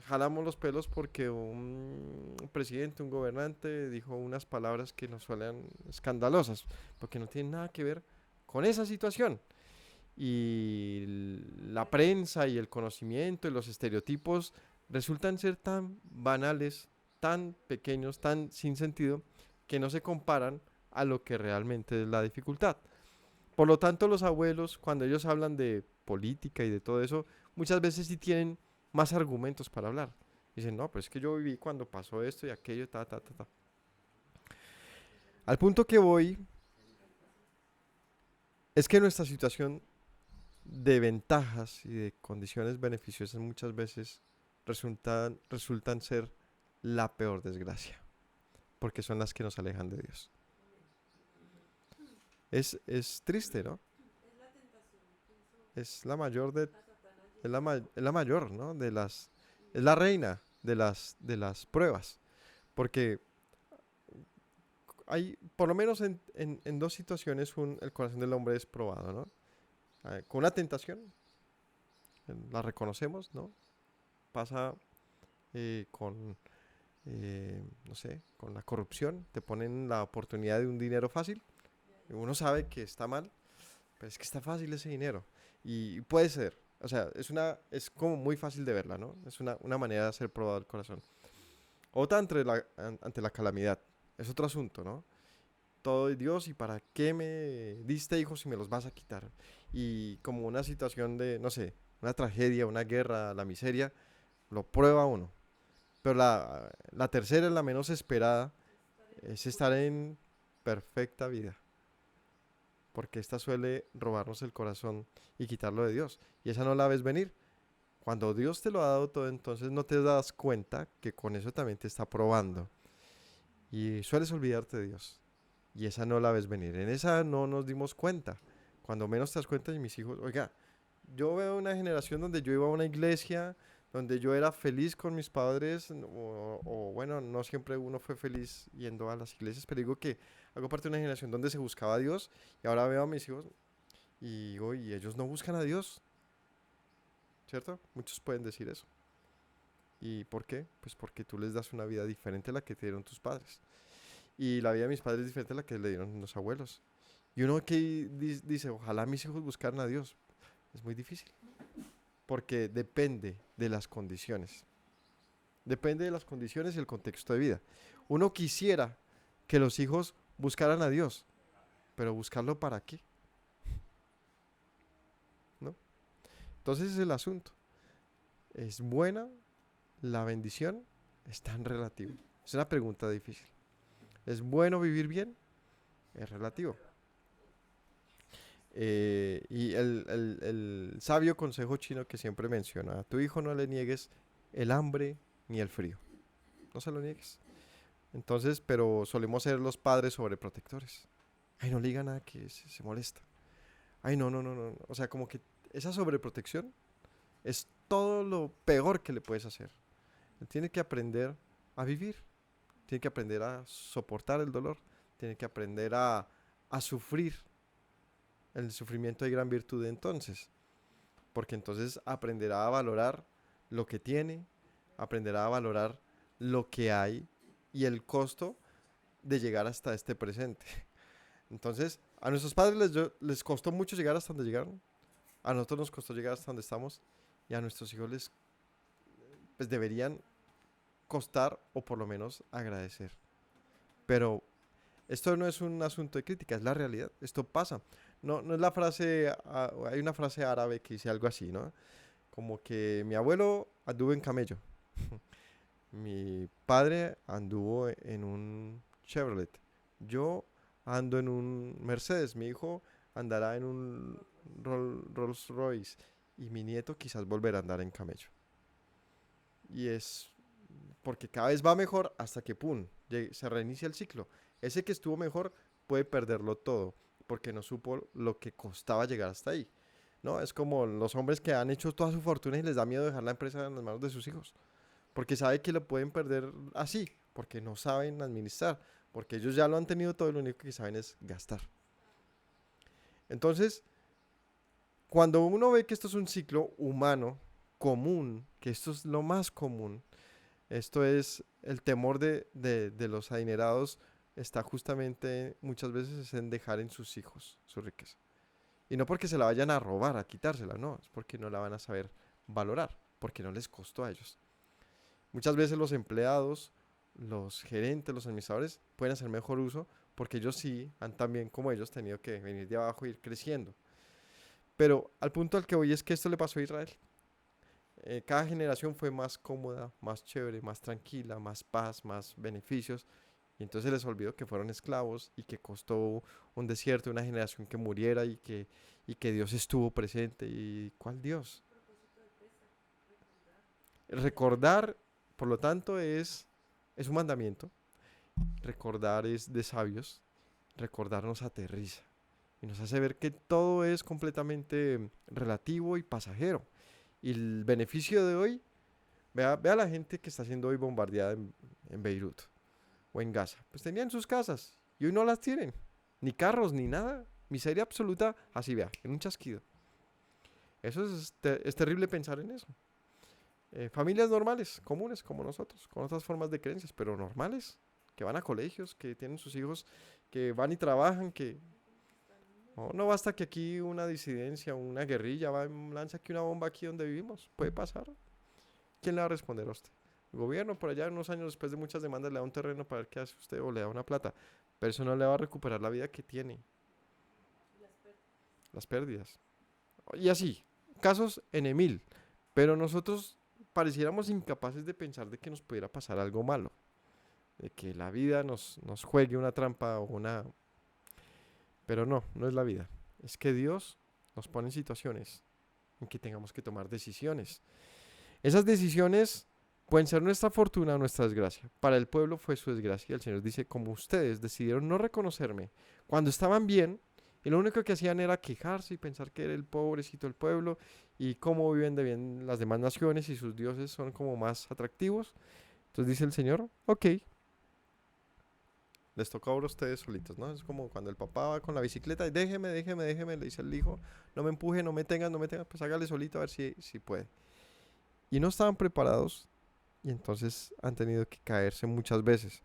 jalamos los pelos porque un presidente, un gobernante dijo unas palabras que nos suenan escandalosas, porque no tienen nada que ver con esa situación. Y la prensa y el conocimiento y los estereotipos resultan ser tan banales, tan pequeños, tan sin sentido, que no se comparan a lo que realmente es la dificultad. Por lo tanto, los abuelos, cuando ellos hablan de política y de todo eso, muchas veces sí tienen más argumentos para hablar. Dicen, no, pues es que yo viví cuando pasó esto y aquello, ta, ta, ta, ta. Al punto que voy es que nuestra situación de ventajas y de condiciones beneficiosas muchas veces resultan ser la peor desgracia, porque son las que nos alejan de Dios. Es triste, ¿no? Es la tentación que hizo Es la mayor de, a Satanás llegar es la mayor, ¿no? Es la reina de las pruebas, porque hay, por lo menos en dos situaciones, el corazón del hombre es probado, ¿no? Con una tentación, la reconocemos, ¿no? Pasa con, no sé, con la corrupción, te ponen la oportunidad de un dinero fácil, y uno sabe que está mal, pero es que está fácil ese dinero, y puede ser, o sea, es como muy fácil de verla, ¿no? Es una manera de hacer probado el corazón. Otra ante la calamidad, es otro asunto, ¿no? Todo de Dios y para qué me diste hijos si me los vas a quitar. Y como una situación de, no sé, una tragedia, una guerra, la miseria, lo prueba uno. Pero la tercera, la menos esperada, es estar en perfecta vida. Porque esta suele robarnos el corazón y quitarlo de Dios. Y esa no la ves venir. Cuando Dios te lo ha dado todo, entonces no te das cuenta que con eso también te está probando. Y sueles olvidarte de Dios. Y esa no la ves venir. En esa no nos dimos cuenta. Cuando menos te das cuenta, y mis hijos, oiga, yo veo una generación donde yo iba a una iglesia, donde yo era feliz con mis padres, o bueno, no siempre uno fue feliz yendo a las iglesias, pero digo que hago parte de una generación donde se buscaba a Dios, y ahora veo a mis hijos y digo, y ellos no buscan a Dios, ¿cierto? Muchos pueden decir eso. ¿Y por qué? Pues porque tú les das una vida diferente a la que te dieron tus padres. Y la vida de mis padres es diferente a la que le dieron los abuelos. Y uno que dice, ojalá mis hijos buscaran a Dios. Es muy difícil. Porque depende de las condiciones. Depende de las condiciones y el contexto de vida. Uno quisiera que los hijos buscaran a Dios. Pero ¿buscarlo para qué? ¿No? Entonces ese es el asunto. ¿Es buena la bendición? Es tan relativo. Es una pregunta difícil. ¿Es bueno vivir bien? Es relativo. Y el sabio consejo chino que siempre menciona, a tu hijo no le niegues el hambre ni el frío. No se lo niegues. Entonces, pero solemos ser los padres sobreprotectores. Ay, no le diga nada que se molesta. Ay, no, no, no, no. O sea, como que esa sobreprotección es todo lo peor que le puedes hacer. Él tiene que aprender a vivir. Tiene que aprender a soportar el dolor. Tiene que aprender a sufrir. El sufrimiento hay gran virtud entonces. Porque entonces aprenderá a valorar lo que tiene. Aprenderá a valorar lo que hay. Y el costo de llegar hasta este presente. Entonces, a nuestros padres les costó mucho llegar hasta donde llegaron. A nosotros nos costó llegar hasta donde estamos. Y a nuestros hijos pues deberían costar o por lo menos agradecer. Pero esto no es un asunto de crítica, es la realidad. Esto pasa. No es la frase, hay una frase árabe que dice algo así, ¿no? Como que mi abuelo anduvo en camello. Mi padre anduvo en un Chevrolet. Yo ando en un Mercedes. Mi hijo andará en un Rolls Royce. Y mi nieto quizás volverá a andar en camello. Y es porque cada vez va mejor hasta que, pum, se reinicia el ciclo. Ese que estuvo mejor puede perderlo todo porque no supo lo que costaba llegar hasta ahí. ¿No? Es como los hombres que han hecho toda su fortuna y les da miedo dejar la empresa en las manos de sus hijos. Porque sabe que lo pueden perder así, porque no saben administrar, porque ellos ya lo han tenido todo y lo único que saben es gastar. Entonces, cuando uno ve que esto es un ciclo humano común, que esto es lo más común, esto es el temor de los adinerados, está justamente muchas veces es en dejar en sus hijos su riqueza. Y no porque se la vayan a robar, a quitársela, no, es porque no la van a saber valorar, porque no les costó a ellos. Muchas veces los empleados, los gerentes, los administradores pueden hacer mejor uso porque ellos sí han también, como ellos, tenido que venir de abajo e ir creciendo. Pero al punto al que voy es que esto le pasó a Israel. Cada generación fue más cómoda, más chévere, más tranquila, más paz, más beneficios. Y entonces se les olvidó que fueron esclavos y que costó un desierto, una generación que muriera y que Dios estuvo presente. ¿Y cuál Dios? Recordar, por lo tanto, es un mandamiento. Recordar es de sabios. Recordar nos aterriza y nos hace ver que todo es completamente relativo y pasajero. Y el beneficio de hoy, vea la gente que está siendo hoy bombardeada en Beirut o en Gaza. Pues tenían sus casas y hoy no las tienen. Ni carros, ni nada. Miseria absoluta, así vea, en un chasquido. Eso es terrible pensar en eso. Familias normales, comunes como nosotros, con otras formas de creencias, pero normales, que van a colegios, que tienen sus hijos, que van y trabajan, que no basta que aquí una disidencia, una guerrilla lanza aquí una bomba aquí donde vivimos. Puede pasar. ¿Quién le va a responder a usted? El gobierno por allá unos años después de muchas demandas le da un terreno para ver qué hace usted o le da una plata. Pero eso no le va a recuperar la vida que tiene. Las pérdidas. Y así, casos en mil. Pero nosotros pareciéramos incapaces de pensar de que nos pudiera pasar algo malo. De que la vida nos juegue una trampa o una... Pero no es la vida. Es que Dios nos pone en situaciones en que tengamos que tomar decisiones. Esas decisiones pueden ser nuestra fortuna o nuestra desgracia. Para el pueblo fue su desgracia. El Señor dice, como ustedes decidieron no reconocerme cuando estaban bien, y lo único que hacían era quejarse y pensar que era el pobrecito el pueblo y cómo viven de bien las demás naciones y sus dioses son como más atractivos. Entonces dice el Señor, ok, les toca ahora a ustedes solitos, ¿no? Es como cuando el papá va con la bicicleta y déjeme, le dice el hijo, no me empuje, no me tengan, pues hágale solito a ver si puede. Y no estaban preparados y entonces han tenido que caerse muchas veces.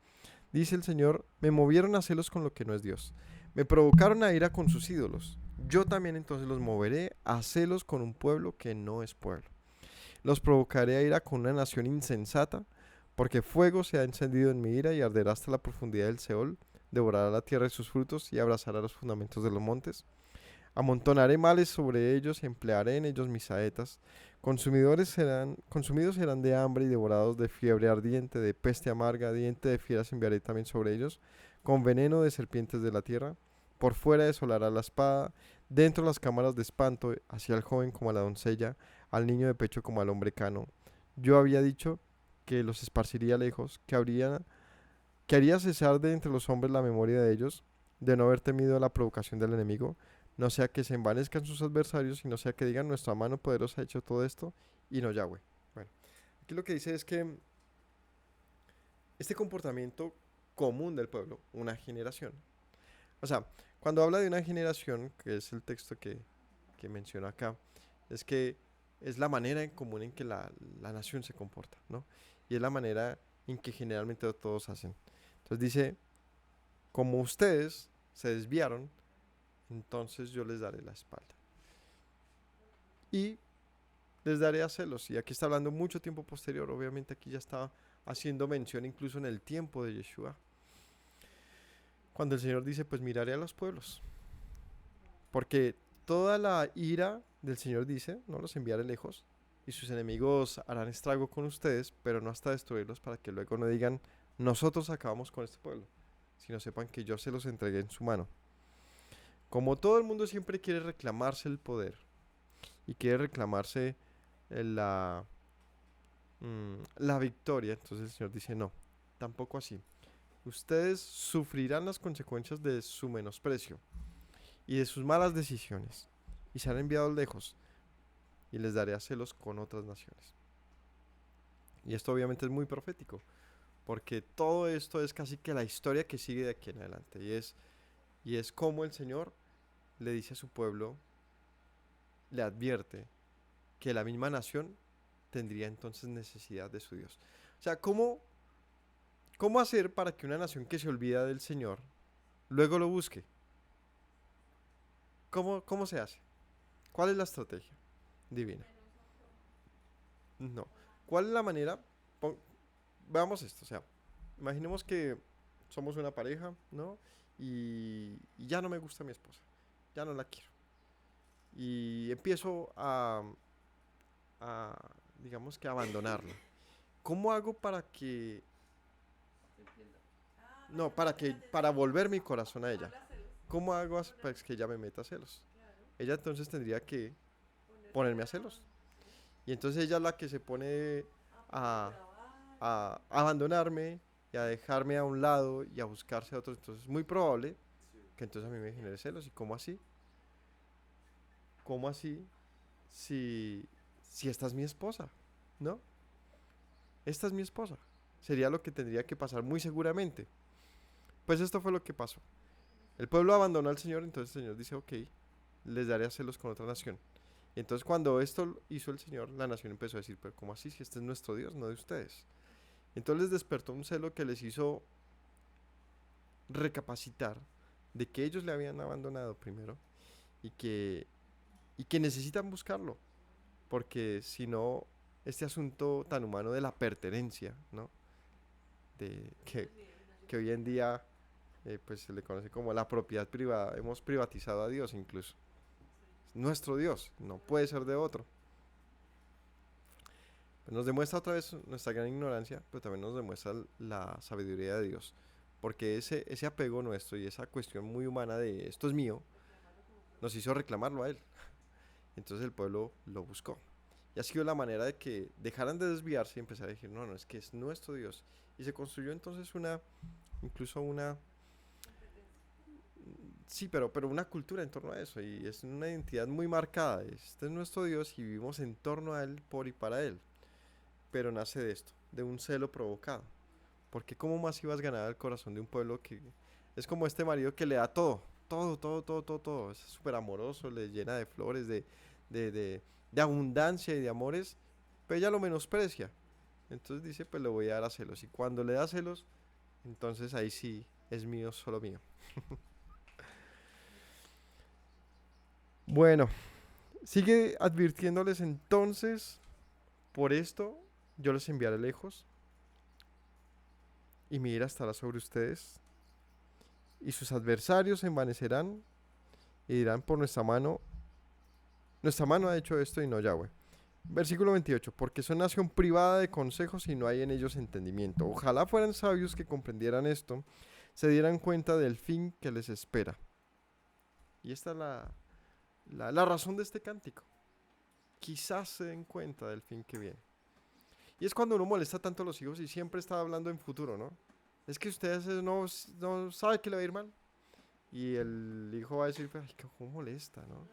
Dice el Señor, me movieron a celos con lo que no es Dios. Me provocaron a ira con sus ídolos. Yo también entonces los moveré a celos con un pueblo que no es pueblo. Los provocaré a ira con una nación insensata, porque fuego se ha encendido en mi ira y arderá hasta la profundidad del Seol, devorará la tierra y sus frutos y abrazará los fundamentos de los montes. Amontonaré males sobre ellos y emplearé en ellos mis saetas. Consumidos serán de hambre y devorados de fiebre ardiente, de peste amarga, diente de fieras enviaré también sobre ellos, con veneno de serpientes de la tierra. Por fuera desolará la espada, dentro las cámaras de espanto, hacia el joven como a la doncella, al niño de pecho como al hombre cano. Yo había dicho que los esparciría lejos, que haría cesar de entre los hombres la memoria de ellos, de no haber temido la provocación del enemigo, no sea que se envanezcan sus adversarios y no sea que digan nuestra mano poderosa ha hecho todo esto y no Yahweh. Bueno, aquí lo que dice es que este comportamiento común del pueblo, una generación. O sea, cuando habla de una generación, que es el texto que menciona acá, es que es la manera en común en que la nación se comporta, ¿no? Y es la manera en que generalmente todos hacen. Entonces dice, como ustedes se desviaron, entonces yo les daré la espalda. Y les daré a celos. Y aquí está hablando mucho tiempo posterior. Obviamente aquí ya está haciendo mención incluso en el tiempo de Yeshua. Cuando el Señor dice, pues miraré a los pueblos. Porque toda la ira del Señor dice, no los enviaré lejos. Y sus enemigos harán estrago con ustedes, pero no hasta destruirlos para que luego no digan, nosotros acabamos con este pueblo. Sino sepan que yo se los entregué en su mano. Como todo el mundo siempre quiere reclamarse el poder y quiere reclamarse la victoria, entonces el Señor dice no, tampoco así. Ustedes sufrirán las consecuencias de su menosprecio y de sus malas decisiones y serán enviados lejos y les daré a celos con otras naciones. Y esto obviamente es muy profético porque todo esto es casi que la historia que sigue de aquí en adelante, y es como el Señor le dice a su pueblo, le advierte que la misma nación tendría entonces necesidad de su Dios. O sea, ¿cómo hacer para que una nación que se olvida del Señor luego lo busque? ¿Cómo se hace? ¿Cuál es la estrategia divina? No. ¿Cuál es la manera? Pon- Veamos esto, o sea, imaginemos que somos una pareja, ¿no? Y ya no me gusta mi esposa, ya no la quiero. Y empiezo digamos que, abandonarla. ¿Cómo hago para que, te entiendo. Ah, no, para que no meta para celos. volver mi corazón a ella? Habla celos. ¿Cómo hago para Poner, que ella me meta celos? claro, Ella entonces tendría que ponerse ponerme a celos. Y entonces ella es la que se pone a a, grabar. a abandonarme y a dejarme a un lado y a buscarse a otros. Entonces es muy probable que entonces a mí me genere celos. ¿Y cómo así? ¿Cómo así si esta es mi esposa? ¿No? Esta es mi esposa. Sería lo que tendría que pasar muy seguramente. Pues esto fue lo que pasó. El pueblo abandonó al Señor, entonces el Señor dice, ok, les daré a celos con otra nación. Y entonces cuando esto hizo el Señor, la nación empezó a decir, pero ¿cómo así? Si este es nuestro Dios, no de ustedes. Entonces les despertó un celo que les hizo recapacitar de que ellos le habían abandonado primero y que necesitan buscarlo, porque si no, este asunto tan humano de la pertenencia, ¿no? De que hoy en día pues se le conoce como la propiedad privada, hemos privatizado a Dios incluso. Es nuestro Dios, no puede ser de otro. Nos demuestra otra vez nuestra gran ignorancia, pero también nos demuestra la sabiduría de Dios. Porque ese apego nuestro y esa cuestión muy humana de esto es mío, nos hizo reclamarlo a Él. Entonces el pueblo lo buscó. Y ha sido la manera de que dejaran de desviarse y empezar a decir, no, no, es que es nuestro Dios. Y se construyó entonces incluso una, sí, pero una cultura en torno a eso. Y es una identidad muy marcada. Este es nuestro Dios y vivimos en torno a Él, por y para Él. Pero nace de esto, de un celo provocado. Porque ¿cómo más ibas a ganar el corazón de un pueblo que es como este marido que le da todo, todo, todo, todo, todo, todo? Es súper amoroso, le llena de flores, de, de, de abundancia y de amores, pero ella lo menosprecia. Entonces dice, pues le voy a dar a celos. Y cuando le da celos, entonces ahí sí es mío, solo mío. Bueno, sigue advirtiéndoles entonces, por esto yo les enviaré lejos y mi ira estará sobre ustedes y sus adversarios se envanecerán y dirán por nuestra mano ha hecho esto y no Yahweh. Versículo 28, porque son nación privada de consejos y no hay en ellos entendimiento. Ojalá fueran sabios que comprendieran esto, se dieran cuenta del fin que les espera. Y esta es la razón de este cántico. Quizás se den cuenta del fin que viene. Y es cuando uno molesta tanto a los hijos y siempre está hablando en futuro, ¿no? Es que ustedes no saben que le va a ir mal. Y el hijo va a decir, ay, cómo molesta, ¿no?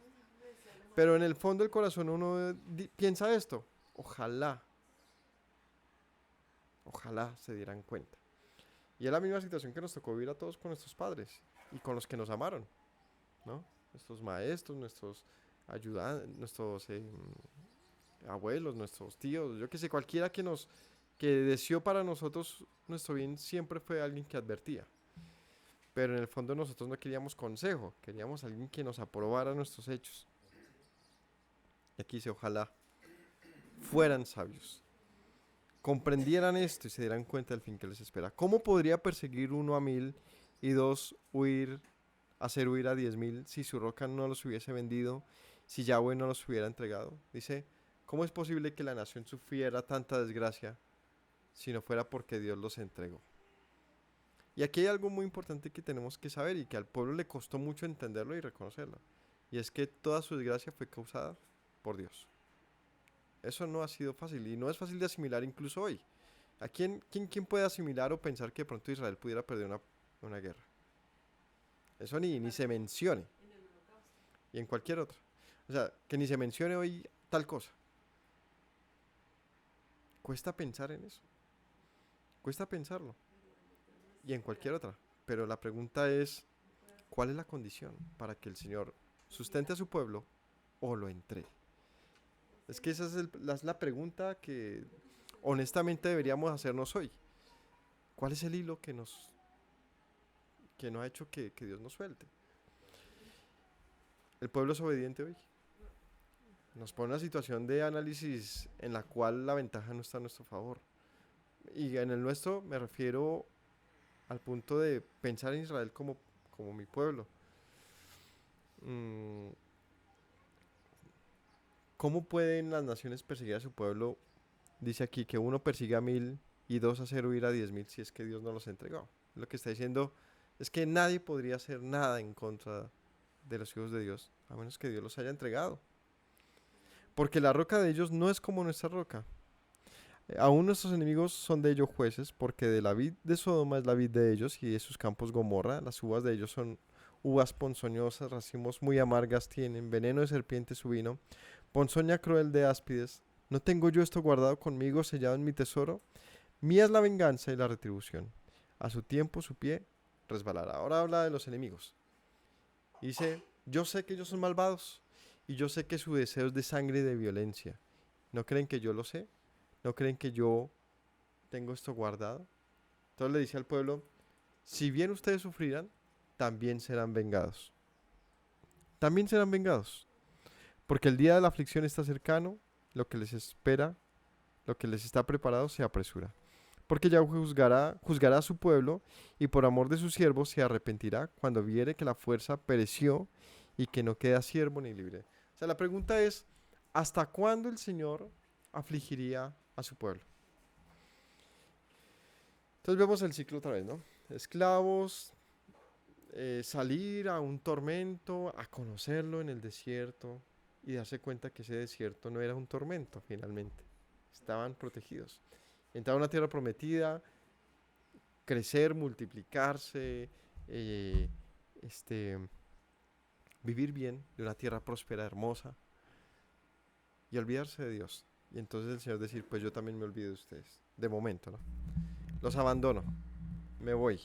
Pero en el fondo del corazón uno piensa esto. Ojalá, ojalá se dieran cuenta. Y es la misma situación que nos tocó vivir a todos con nuestros padres y con los que nos amaron, ¿no? Nuestros maestros, nuestros ayudantes, nuestros abuelos, nuestros tíos, yo que sé, cualquiera que deseó para nosotros nuestro bien siempre fue alguien que advertía. Pero en el fondo nosotros no queríamos consejo, queríamos alguien que nos aprobara nuestros hechos. Y aquí dice, ojalá fueran sabios, comprendieran esto y se dieran cuenta del fin que les espera. ¿Cómo podría perseguir uno a 1000 y dos hacer huir a 10,000 si su roca no los hubiese vendido, si Yahweh no los hubiera entregado? Dice, ¿cómo es posible que la nación sufriera tanta desgracia si no fuera porque Dios los entregó? Y aquí hay algo muy importante que tenemos que saber y que al pueblo le costó mucho entenderlo y reconocerlo. Y es que toda su desgracia fue causada por Dios. Eso no ha sido fácil y no es fácil de asimilar incluso hoy. ¿A quién puede asimilar o pensar que de pronto Israel pudiera perder una guerra? Eso ni se mencione. Y en cualquier otra. O sea, que ni se mencione hoy tal cosa. Cuesta pensar en eso. Cuesta pensarlo. Y en cualquier otra. Pero la pregunta es, ¿cuál es la condición para que el Señor sustente a su pueblo o lo entregue? Es que esa es la pregunta que honestamente deberíamos hacernos hoy. ¿Cuál es el hilo que no ha hecho que Dios nos suelte? El pueblo es obediente hoy. Nos pone en una situación de análisis en la cual la ventaja no está a nuestro favor. Y en el nuestro me refiero al punto de pensar en Israel como mi pueblo. Mm, ¿Cómo pueden las naciones perseguir a su pueblo? Dice aquí que uno persigue a 1000 y dos hacer huir a 10,000 si es que Dios no los ha entregado. Lo que está diciendo es que nadie podría hacer nada en contra de los hijos de Dios, a menos que Dios los haya entregado. Porque la roca de ellos no es como nuestra roca. Aún nuestros enemigos son de ellos jueces, porque de la vid de Sodoma es la vid de ellos y de sus campos Gomorra. Las uvas de ellos son uvas ponzoñosas, racimos muy amargas tienen, veneno de serpiente su vino, ponzoña cruel de áspides. ¿No tengo yo esto guardado conmigo, sellado en mi tesoro? Mía es la venganza y la retribución. A su tiempo su pie resbalará. Ahora habla de los enemigos. Dice, yo sé que ellos son malvados y yo sé que su deseo es de sangre y de violencia. ¿No creen que yo lo sé? ¿No creen que yo tengo esto guardado? Entonces le dice al pueblo, si bien ustedes sufrirán, también serán vengados. También serán vengados. Porque el día de la aflicción está cercano, lo que les espera, lo que les está preparado se apresura. Porque ya juzgará a su pueblo y por amor de sus siervos se arrepentirá cuando viere que la fuerza pereció y que no queda siervo ni libre. O sea, la pregunta es, ¿hasta cuándo el Señor afligiría a su pueblo? Entonces vemos el ciclo otra vez, ¿no? Esclavos, salir a un tormento, a conocerlo en el desierto y darse cuenta que ese desierto no era un tormento finalmente. Estaban protegidos. Entrar a una tierra prometida, crecer, multiplicarse, eh, este, vivir bien de una tierra próspera, hermosa y olvidarse de Dios. Y entonces el Señor decir, pues yo también me olvido de ustedes, de momento, ¿no? Los abandono, me voy,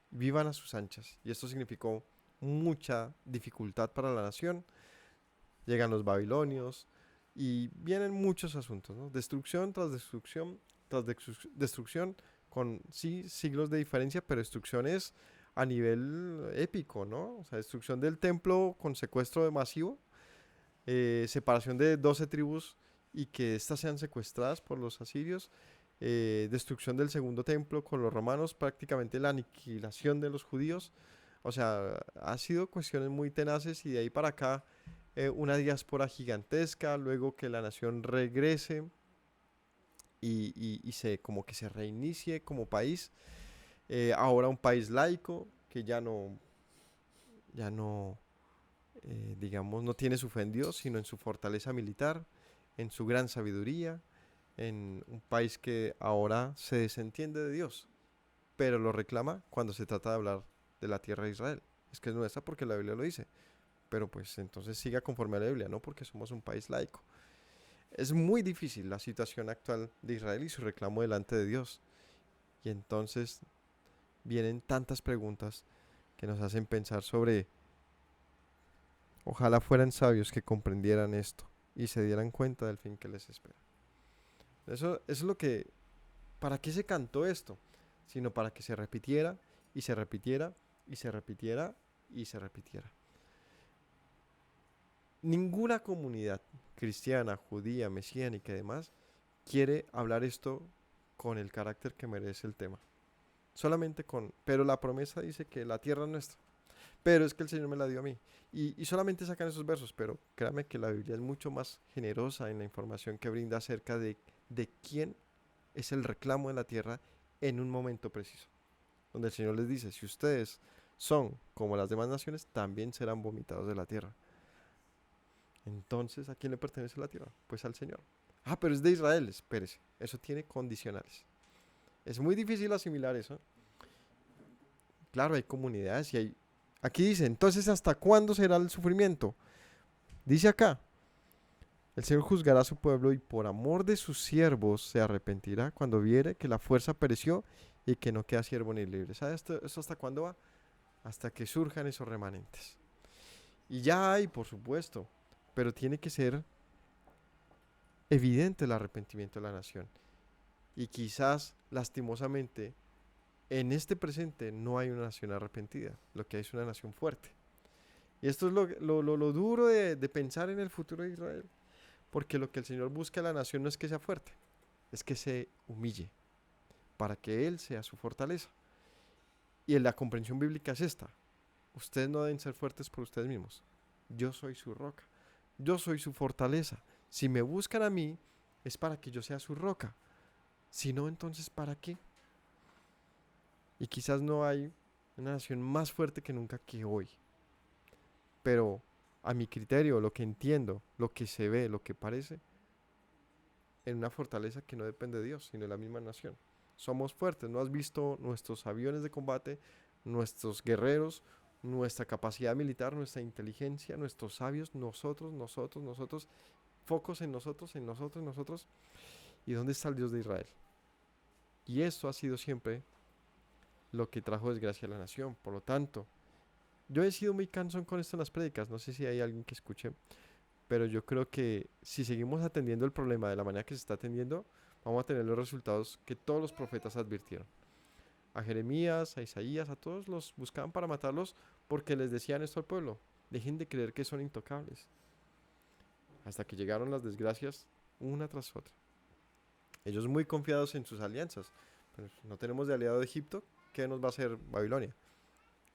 vivan a sus anchas. Y esto significó mucha dificultad para la nación. Llegan los babilonios y vienen muchos asuntos, ¿no? Destrucción tras destrucción tras destrucción, con sí siglos de diferencia, pero destrucciones a nivel épico, ¿no? O sea, destrucción del templo con secuestro masivo, separación de 12 tribus y que éstas sean secuestradas por los asirios, destrucción del segundo templo con los romanos, prácticamente la aniquilación de los judíos. O sea, ha sido cuestiones muy tenaces y de ahí para acá una diáspora gigantesca, luego que la nación regrese y como que se reinicie como país. Ahora un país laico que ya no digamos, no tiene su fe en Dios, sino en su fortaleza militar, en su gran sabiduría, en un país que ahora se desentiende de Dios, pero lo reclama cuando se trata de hablar de la tierra de Israel. Es que es nuestra porque la Biblia lo dice, pero pues entonces siga conforme a la Biblia, no porque somos un país laico. Es muy difícil la situación actual de Israel y su reclamo delante de Dios. Y entonces vienen tantas preguntas que nos hacen pensar sobre, ojalá fueran sabios que comprendieran esto y se dieran cuenta del fin que les espera. Eso es lo que, ¿para qué se cantó esto? Sino para que se repitiera y se repitiera y se repitiera y se repitiera. Ninguna comunidad cristiana, judía, mesiánica y demás quiere hablar esto con el carácter que merece el tema. Pero la promesa dice que la tierra es nuestra. Pero es que el Señor me la dio a mí. Y solamente sacan esos versos, pero créame que la Biblia es mucho más generosa en la información que brinda acerca de quién es el reclamo de la tierra en un momento preciso. Donde el Señor les dice, si ustedes son como las demás naciones, también serán vomitados de la tierra. Entonces, ¿a quién le pertenece la tierra? Pues al Señor. Ah, pero es de Israel, espérese. Eso tiene condicionales. Es muy difícil asimilar eso. Claro, hay comunidades y hay... Aquí dice, entonces, ¿hasta cuándo será el sufrimiento? Dice acá, El Señor juzgará a su pueblo y por amor de sus siervos se arrepentirá cuando viere que la fuerza pereció y que no queda siervo ni libre. ¿Sabe esto hasta cuándo va? Hasta que surjan esos remanentes. Y ya hay, por supuesto, pero tiene que ser evidente el arrepentimiento de la nación. Y quizás, lastimosamente, en este presente no hay una nación arrepentida, lo que hay es una nación fuerte. Y esto es lo duro de pensar en el futuro de Israel, porque lo que el Señor busca a la nación no es que sea fuerte, es que se humille, para que Él sea su fortaleza. Y la comprensión bíblica es esta: ustedes no deben ser fuertes por ustedes mismos, yo soy su roca, yo soy su fortaleza. Si me buscan a mí, es para que yo sea su roca. Si no, entonces ¿para qué? Y quizás no hay una nación más fuerte que nunca que hoy. Pero a mi criterio, lo que entiendo, lo que se ve, lo que parece, en una fortaleza que no depende de Dios, sino de la misma nación. Somos fuertes. ¿No has visto nuestros aviones de combate, nuestros guerreros, nuestra capacidad militar, nuestra inteligencia, nuestros sabios, nosotros, focos en nosotros, en nosotros, en nosotros? ¿Y dónde está el Dios de Israel? Y esto ha sido siempre lo que trajo desgracia a la nación. Por lo tanto, yo he sido muy cansón con esto en las prédicas. No sé si hay alguien que escuche, pero yo creo que si seguimos atendiendo el problema de la manera que se está atendiendo, vamos a tener los resultados que todos los profetas advirtieron. A Jeremías, a Isaías, a todos los buscaban para matarlos porque les decían esto al pueblo: dejen de creer que son intocables. Hasta que llegaron las desgracias una tras otra. Ellos muy confiados en sus alianzas. Pues no tenemos de aliado de Egipto, ¿qué nos va a hacer Babilonia?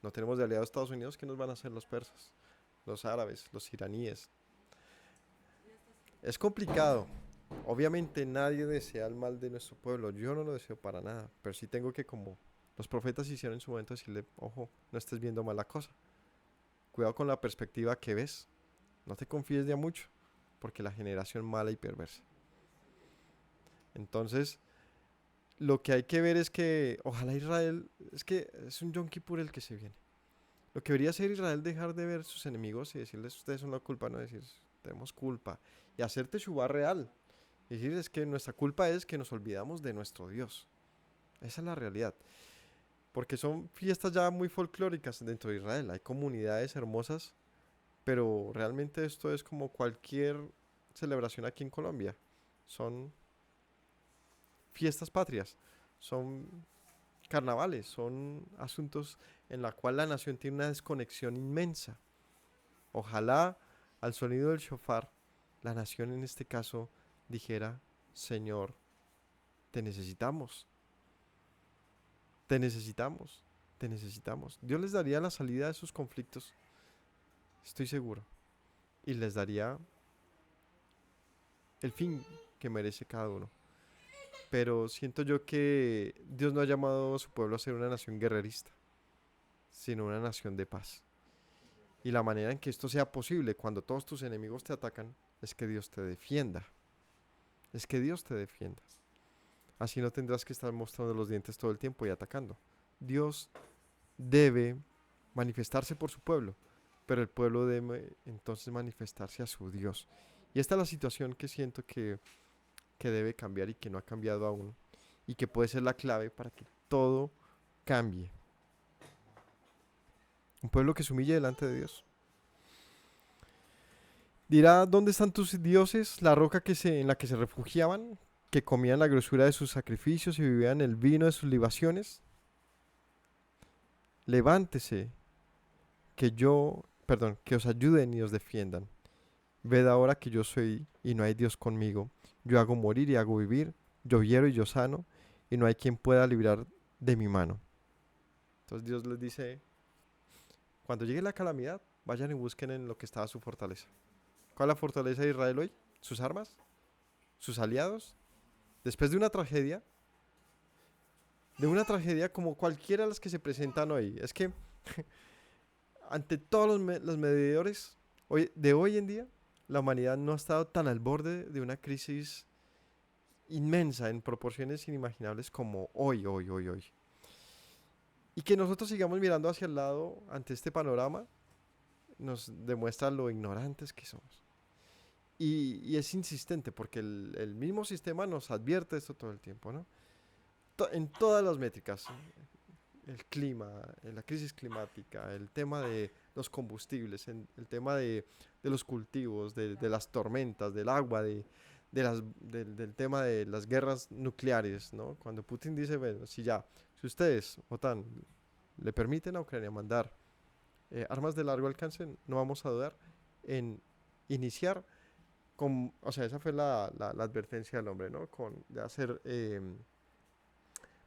No tenemos de aliado de Estados Unidos, ¿qué nos van a hacer los persas, los árabes, los iraníes? Es complicado. Obviamente nadie desea el mal de nuestro pueblo. Yo no lo deseo para nada. Pero sí tengo que, como los profetas hicieron en su momento, decirle: ojo, no estés viendo mal la cosa. Cuidado con la perspectiva que ves. No te confíes de a mucho, porque la generación mala y perversa. Entonces, lo que hay que ver es que ojalá Israel, es que es un Yom Kippur el que se viene. Lo que debería hacer Israel: dejar de ver sus enemigos y decirles: ustedes son la culpa, no decir tenemos culpa. Y hacer teshuvá real. Y decirles que nuestra culpa es que nos olvidamos de nuestro Dios. Esa es la realidad. Porque son fiestas ya muy folclóricas dentro de Israel. Hay comunidades hermosas, pero realmente esto es como cualquier celebración aquí en Colombia. Son fiestas patrias, son carnavales, son asuntos en la cual la nación tiene una desconexión inmensa. Ojalá al sonido del shofar la nación en este caso dijera: Señor, te necesitamos, te necesitamos, te necesitamos. Dios les daría la salida de sus conflictos, estoy seguro, y les daría el fin que merece cada uno. Pero siento yo que Dios no ha llamado a su pueblo a ser una nación guerrerista, sino una nación de paz. Y la manera en que esto sea posible cuando todos tus enemigos te atacan es que Dios te defienda. Es que Dios te defienda. Así no tendrás que estar mostrando los dientes todo el tiempo y atacando. Dios debe manifestarse por su pueblo, pero el pueblo debe entonces manifestarse a su Dios. Y esta es la situación que siento que debe cambiar y que no ha cambiado aún, y que puede ser la clave para que todo cambie. Un pueblo que se humille delante de Dios. Dirá: ¿dónde están tus dioses? La roca en la que se refugiaban, que comían la grosura de sus sacrificios y vivían el vino de sus libaciones. Levántese, que os ayuden y os defiendan. Ved ahora que yo soy y no hay Dios conmigo. Yo hago morir y hago vivir, yo hiero y yo sano, y no hay quien pueda librar de mi mano. Entonces Dios les dice: cuando llegue la calamidad, vayan y busquen en lo que estaba su fortaleza. ¿Cuál es la fortaleza de Israel hoy? Sus armas, sus aliados. Después de una tragedia como cualquiera de las que se presentan hoy. Es que ante todos los medidores de hoy en día, la humanidad no ha estado tan al borde de una crisis inmensa en proporciones inimaginables como hoy. Y que nosotros sigamos mirando hacia el lado ante este panorama nos demuestra lo ignorantes que somos. y es insistente porque el mismo sistema nos advierte esto todo el tiempo, ¿no? En todas las métricas, el clima, la crisis climática, el tema de los combustibles, el tema de los cultivos, de las tormentas, del agua, del tema de las guerras nucleares, ¿no? Cuando Putin dice, bueno, si ustedes, OTAN, le permiten a Ucrania mandar armas de largo alcance, no vamos a dudar en iniciar o sea, esa fue la advertencia del hombre, ¿no? De hacer,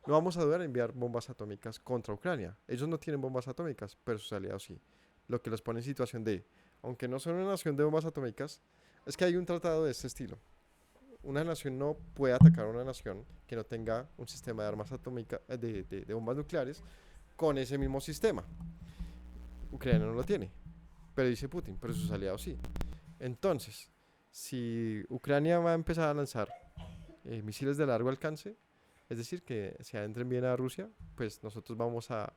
no vamos a dudar en enviar bombas atómicas contra Ucrania. Ellos no tienen bombas atómicas, pero sus aliados sí. Lo que los pone en situación de, aunque no son una nación de bombas atómicas, es que hay un tratado de este estilo. Una nación no puede atacar a una nación que no tenga un sistema de armas atómicas, de bombas nucleares, con ese mismo sistema. Ucrania no lo tiene, pero dice Putin, pero sus aliados sí. Entonces, si Ucrania va a empezar a lanzar misiles de largo alcance, es decir, que se adentren bien a Rusia, pues nosotros vamos a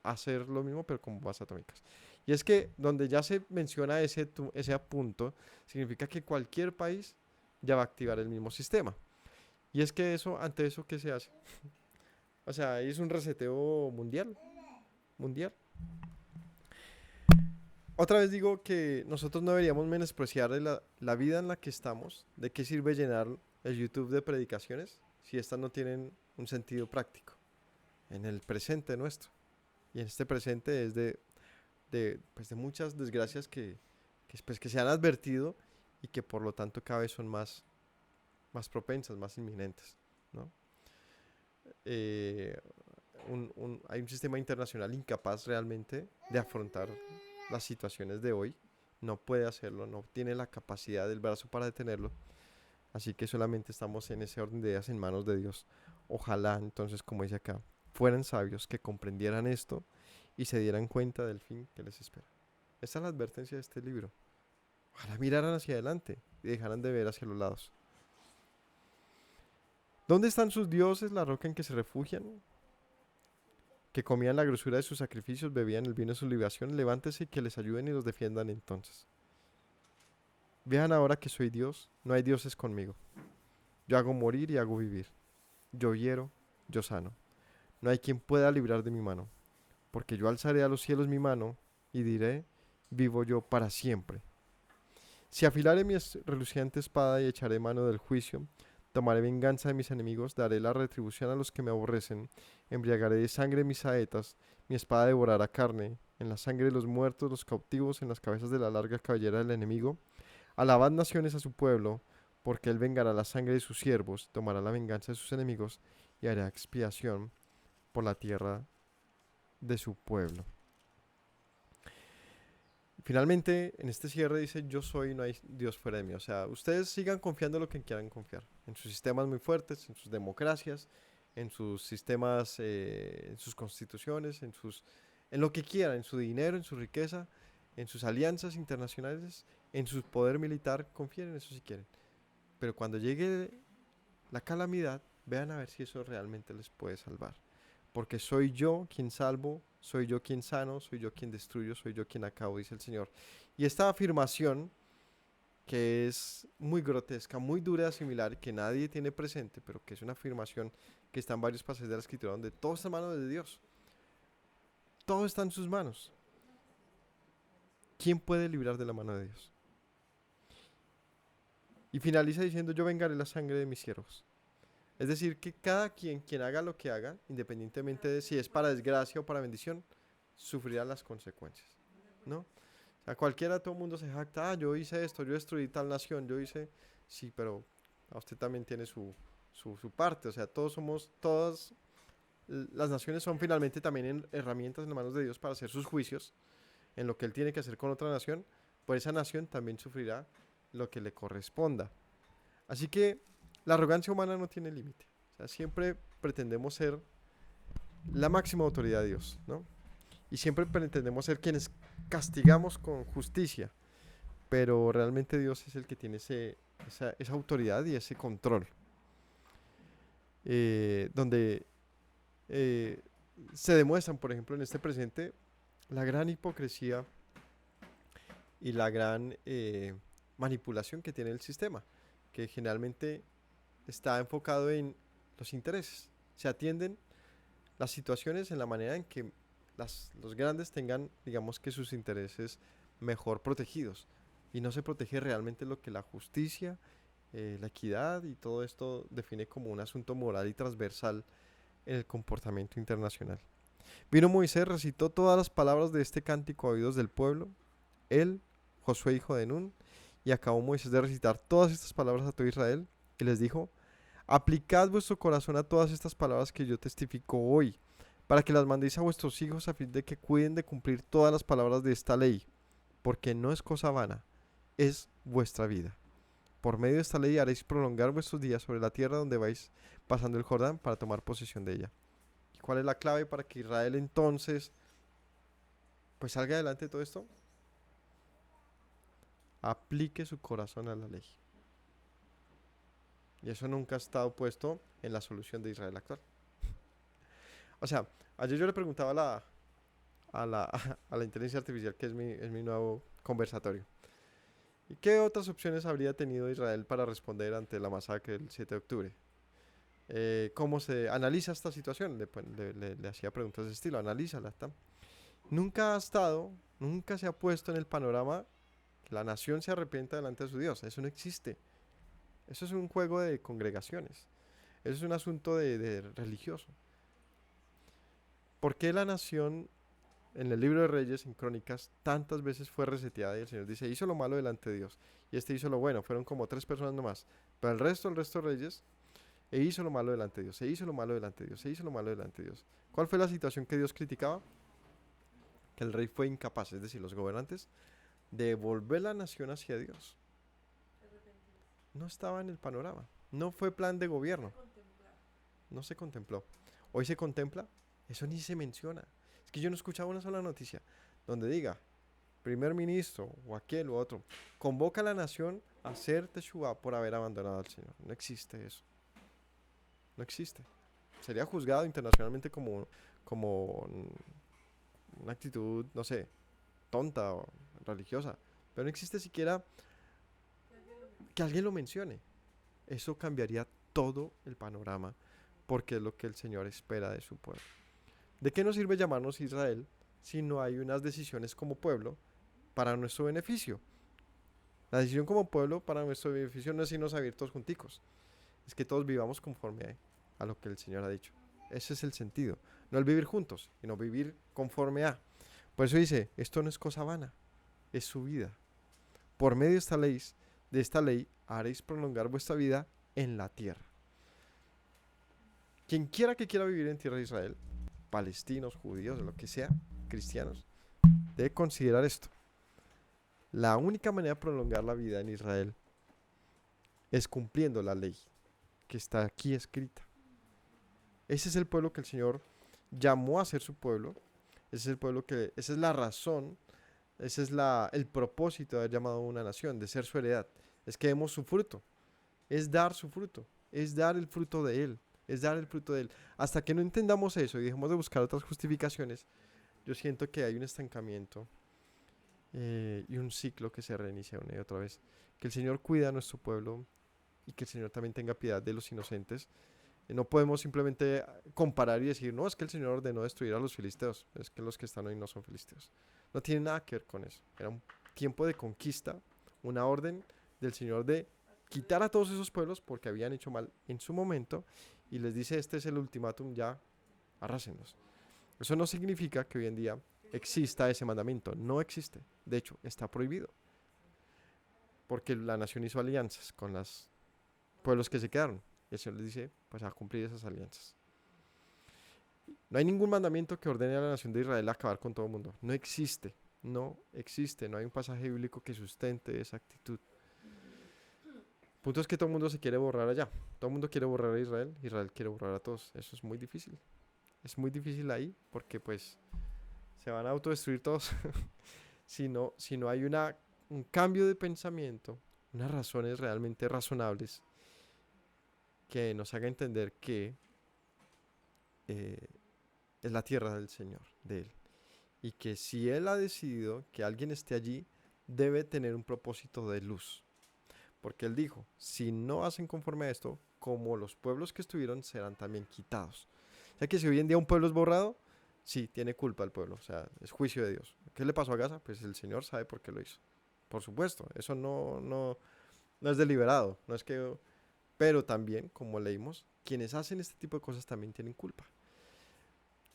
hacer lo mismo, pero con bombas atómicas. Y es que donde ya se menciona ese punto, significa que cualquier país ya va a activar el mismo sistema. Y es que ante eso, ¿qué se hace? O sea, es un reseteo mundial. Otra vez digo que nosotros no deberíamos menospreciar la vida en la que estamos. ¿De qué sirve llenar el YouTube de predicaciones si estas no tienen un sentido práctico? En el presente nuestro. Y en este presente es pues de muchas desgracias que se han advertido y que por lo tanto cada vez son más propensas, más inminentes, ¿no? Hay un sistema internacional incapaz realmente de afrontar las situaciones de hoy, no puede hacerlo, no tiene la capacidad del brazo para detenerlo, así que solamente estamos en ese orden de ideas en manos de Dios. Ojalá entonces, como dice acá, fueran sabios que comprendieran esto y se dieran cuenta del fin que les espera. Esta es la advertencia de este libro. Ojalá miraran hacia adelante y dejaran de ver hacia los lados. ¿Dónde están sus dioses, la roca en que se refugian? Que comían la grosura de sus sacrificios, bebían el vino de su libación. Levántese y que les ayuden y los defiendan entonces. Vean ahora que soy Dios, no hay dioses conmigo. Yo hago morir y hago vivir. Yo hiero, yo sano. No hay quien pueda librar de mi mano. Porque yo alzaré a los cielos mi mano y diré, vivo yo para siempre. Si afilare mi reluciente espada y echaré mano del juicio, tomaré venganza de mis enemigos, daré la retribución a los que me aborrecen, embriagaré de sangre mis saetas, mi espada devorará carne, en la sangre de los muertos, los cautivos, en las cabezas de la larga cabellera del enemigo. Alabad naciones a su pueblo, porque él vengará la sangre de sus siervos, tomará la venganza de sus enemigos y hará expiación por la tierra de su pueblo. Finalmente, en este cierre dice, yo soy, no hay Dios fuera de mí. O sea, ustedes sigan confiando en lo que quieran confiar. En sus sistemas muy fuertes, en sus democracias, en sus sistemas, en sus constituciones, en lo que quieran, en su dinero, en su riqueza, en sus alianzas internacionales, en su poder militar. Confíen en eso si quieren. Pero cuando llegue la calamidad, vean a ver si eso realmente les puede salvar. Porque soy yo quien salvo, soy yo quien sano, soy yo quien destruyo, soy yo quien acabo, dice el Señor. Y esta afirmación, que es muy grotesca, muy dura de asimilar, que nadie tiene presente, pero que es una afirmación que está en varios pasajes de la Escritura, donde todo está en manos de Dios. Todo está en sus manos. ¿Quién puede librar de la mano de Dios? Y finaliza diciendo, yo vengaré la sangre de mis siervos. Es decir, que cada quien haga lo que haga, independientemente de si es para desgracia o para bendición, sufrirá las consecuencias, ¿no? O sea, todo el mundo se jacta, yo hice esto, yo destruí tal nación, sí, pero a usted también tiene su parte, o sea, todas las naciones son finalmente también herramientas en las manos de Dios para hacer sus juicios, en lo que Él tiene que hacer con otra nación, pues esa nación también sufrirá lo que le corresponda. Así que la arrogancia humana no tiene límite. O sea, siempre pretendemos ser la máxima autoridad de Dios, ¿no? Y siempre pretendemos ser quienes castigamos con justicia. Pero realmente Dios es el que tiene esa autoridad y ese control. Donde se demuestran, por ejemplo, en este presente, la gran hipocresía y la gran manipulación que tiene el sistema, que generalmente está enfocado en los intereses. Se atienden las situaciones en la manera en que los grandes tengan, digamos que sus intereses mejor protegidos. Y no se protege realmente lo que la justicia, la equidad y todo esto define como un asunto moral y transversal en el comportamiento internacional. Vino Moisés, recitó todas las palabras de este cántico a oídos del pueblo, él, Josué hijo de Nun, y acabó Moisés de recitar todas estas palabras a todo Israel, y les dijo: aplicad vuestro corazón a todas estas palabras que yo testifico hoy, para que las mandéis a vuestros hijos a fin de que cuiden de cumplir todas las palabras de esta ley, porque no es cosa vana, es vuestra vida. Por medio de esta ley haréis prolongar vuestros días sobre la tierra donde vais pasando el Jordán para tomar posesión de ella. ¿Y cuál es la clave para que Israel entonces pues salga adelante de todo esto? Aplique su corazón a la ley. Y eso nunca ha estado puesto en la solución de Israel actual. O sea, ayer yo le preguntaba a la inteligencia artificial, que es mi nuevo conversatorio, ¿y qué otras opciones habría tenido Israel para responder ante la masacre del 7 de octubre? ¿Cómo se analiza esta situación? Le hacía preguntas de ese estilo, analízala. Nunca ha estado, nunca se ha puesto en el panorama que la nación se arrepienta delante de su Dios. Eso no existe. Eso es un juego de congregaciones. Eso es un asunto de religioso. ¿Por qué la nación en el libro de Reyes, en Crónicas, tantas veces fue reseteada? Y el Señor dice: hizo lo malo delante de Dios, y este hizo lo bueno. Fueron como 3 personas nomás. Pero el resto de reyes, hizo lo malo delante de Dios, hizo lo malo delante de Dios, hizo lo malo delante de Dios. ¿Cuál fue la situación que Dios criticaba? Que el rey fue incapaz, es decir, los gobernantes, de volver la nación hacia Dios. No estaba en el panorama. No fue plan de gobierno. No se contempló. Hoy se contempla, eso ni se menciona. Es que yo no escuchaba una sola noticia donde diga: primer ministro o aquel u otro convoca a la nación a hacer teshuva por haber abandonado al Señor. No existe eso. No existe. Sería juzgado internacionalmente como una actitud, no sé, tonta o religiosa. Pero no existe siquiera que alguien lo mencione. Eso cambiaría todo el panorama, porque es lo que el Señor espera de su pueblo. ¿De qué nos sirve llamarnos Israel si no hay unas decisiones como pueblo para nuestro beneficio? La decisión como pueblo para nuestro beneficio no es irnos a vivir todos junticos. Es que todos vivamos conforme a lo que el Señor ha dicho. Ese es el sentido. No el vivir juntos, sino vivir conforme a. Por eso dice: esto no es cosa vana, es su vida. Por medio de esta ley haréis prolongar vuestra vida en la tierra. Quien quiera que quiera vivir en tierra de Israel, palestinos, judíos, lo que sea, cristianos, debe considerar esto. La única manera de prolongar la vida en Israel es cumpliendo la ley que está aquí escrita. Ese es el pueblo que el Señor llamó a ser su pueblo. Esa es la razón, ese es el propósito de haber llamado a una nación, de ser su heredad. Es que demos su fruto, es dar su fruto, es dar el fruto de Él, es dar el fruto de Él. Hasta que no entendamos eso y dejemos de buscar otras justificaciones, yo siento que hay un estancamiento y un ciclo que se reinicia una y otra vez. Que el Señor cuida a nuestro pueblo y que el Señor también tenga piedad de los inocentes. No podemos simplemente comparar y decir: no, es que el Señor ordenó destruir a los filisteos, es que los que están hoy no son filisteos. No tiene nada que ver con eso. Era un tiempo de conquista, una orden del Señor de quitar a todos esos pueblos porque habían hecho mal en su momento, y les dice: este es el ultimátum, ya arrásenlos. Eso no significa que hoy en día exista ese mandamiento, no existe. De hecho, está prohibido, porque la nación hizo alianzas con los pueblos que se quedaron. Y el Señor les dice: pues a cumplir esas alianzas. No hay ningún mandamiento que ordene a la nación de Israel a acabar con todo el mundo. No existe. No existe. No hay un pasaje bíblico que sustente esa actitud. El punto es que todo el mundo se quiere borrar allá. Todo el mundo quiere borrar a Israel. Israel quiere borrar a todos. Eso es muy difícil. Es muy difícil ahí porque pues se van a autodestruir todos. si no hay un cambio de pensamiento, unas razones realmente razonables que nos haga entender que es la tierra del Señor, de Él. Y que si Él ha decidido que alguien esté allí, debe tener un propósito de luz. porque él dijo, si no hacen conforme a esto, como los pueblos que estuvieron serán también quitados. O sea que si hoy en día un pueblo es borrado, sí, tiene culpa el pueblo, o sea, es juicio de Dios. ¿Qué le pasó a Gaza? Pues el Señor sabe por qué lo hizo. Por supuesto, eso no es deliberado, no es que... Pero también, como leímos, quienes hacen este tipo de cosas también tienen culpa.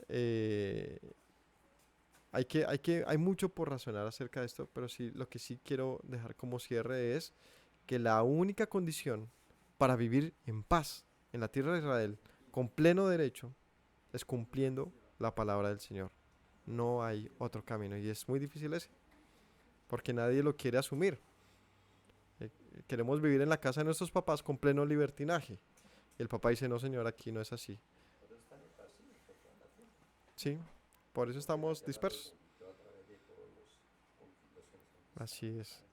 Eh, hay mucho por razonar acerca de esto, pero sí, lo que sí quiero dejar como cierre es que la única condición para vivir en paz en la tierra de Israel, con pleno derecho, es cumpliendo la palabra del Señor. No hay otro camino y es muy difícil ese, porque nadie lo quiere asumir. Queremos vivir en la casa de nuestros papás con pleno libertinaje. Y el papá dice, no señor, aquí no es así. Pero están esparcidos por toda la tierra. Sí, por eso La estamos tierra dispersos. conquistó a través de todos los conflictos que les Así conquistaron. es.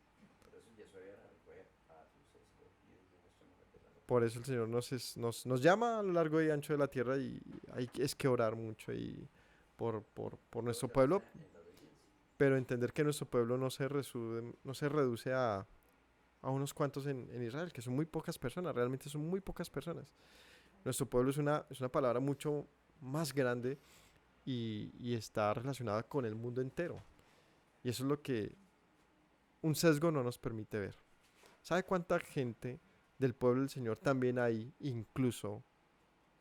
Por eso Yeshua fue a sus escogidos y a nuestro nombre. Por eso el Señor nos llama a lo largo y ancho de la tierra y es que orar mucho y por nuestro pueblo, pero entender que nuestro pueblo no se reduce a unos cuantos en Israel, que son muy pocas personas, realmente son muy pocas personas. Nuestro pueblo es una palabra mucho más grande y está relacionada con el mundo entero. Y eso es lo que un sesgo no nos permite ver. ¿Sabe cuánta gente del pueblo del Señor también hay, incluso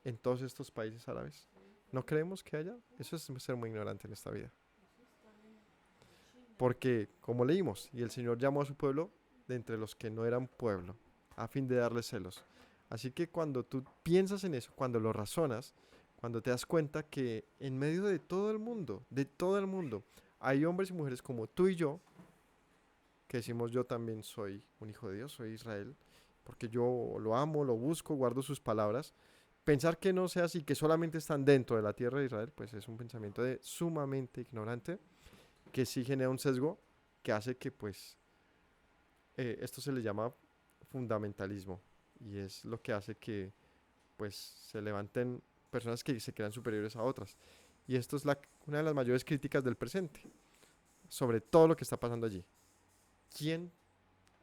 en todos estos países árabes? ¿No creemos que haya? Eso es ser muy ignorante en esta vida. Porque, como leímos, y el Señor llamó a su pueblo de entre los que no eran pueblo, a fin de darles celos. Así que cuando tú piensas en eso, cuando lo razonas, cuando te das cuenta que en medio de todo el mundo, hay hombres y mujeres como tú y yo, que decimos yo también soy un hijo de Dios, soy Israel, porque yo lo amo, lo busco, guardo sus palabras. Pensar que no sea así, que solamente están dentro de la tierra de Israel, pues es un pensamiento sumamente ignorante, que sí genera un sesgo que hace que pues esto se le llama fundamentalismo y es lo que hace que pues se levanten personas que se crean superiores a otras. Y esto es una de las mayores críticas del presente sobre todo lo que está pasando allí. ¿Quién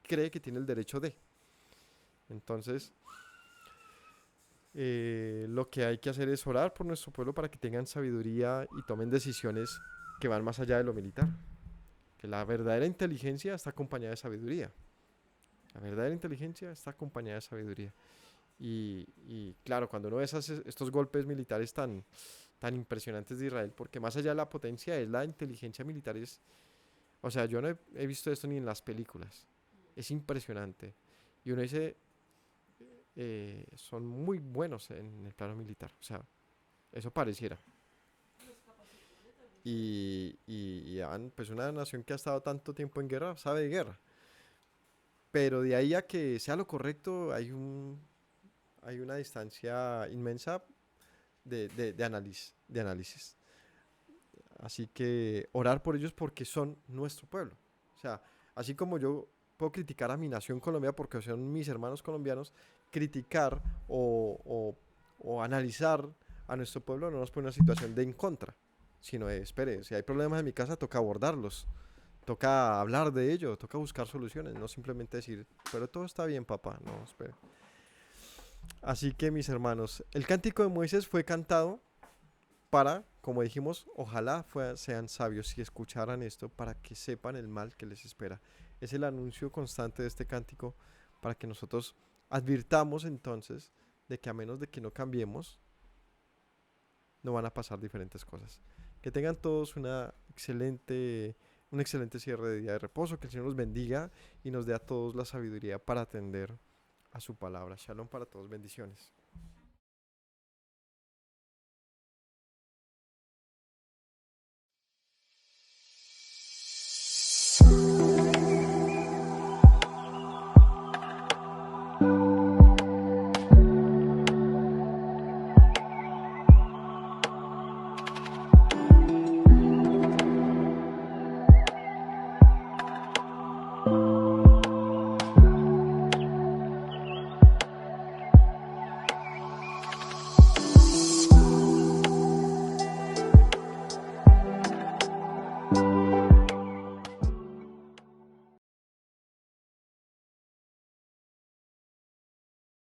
cree que tiene el derecho de? Entonces, lo que hay que hacer es orar por nuestro pueblo para que tengan sabiduría y tomen decisiones que van más allá de lo militar. Que la verdadera inteligencia está acompañada de sabiduría. La verdadera inteligencia está acompañada de sabiduría. Y claro, cuando uno ve estos golpes militares tan impresionantes de Israel, porque más allá de la potencia es la inteligencia militar, o sea, yo no he visto esto ni en las películas. Es impresionante. Y uno dice, son muy buenos en el plano militar. O sea, eso pareciera. Pues una nación que ha estado tanto tiempo en guerra, sabe de guerra. Pero de ahí a que sea lo correcto, hay una distancia inmensa de análisis. Así que orar por ellos porque son nuestro pueblo. O sea, así como yo puedo criticar a mi nación Colombia porque son mis hermanos colombianos, criticar o analizar a nuestro pueblo no nos pone en una situación de en contra, sino de, espere, si hay problemas en mi casa toca abordarlos, toca hablar de ello, toca buscar soluciones, no simplemente decir, pero todo está bien papá, no, espere. Así que mis hermanos, el cántico de Moisés fue cantado para, como dijimos, ojalá sean sabios y escucharan esto para que sepan el mal que les espera. Es el anuncio constante de este cántico para que nosotros advirtamos entonces de que a menos de que no cambiemos, no van a pasar diferentes cosas. Que tengan todos un excelente cierre de día de reposo, que el Señor los bendiga y nos dé a todos la sabiduría para atender a su palabra. Shalom para todos, bendiciones.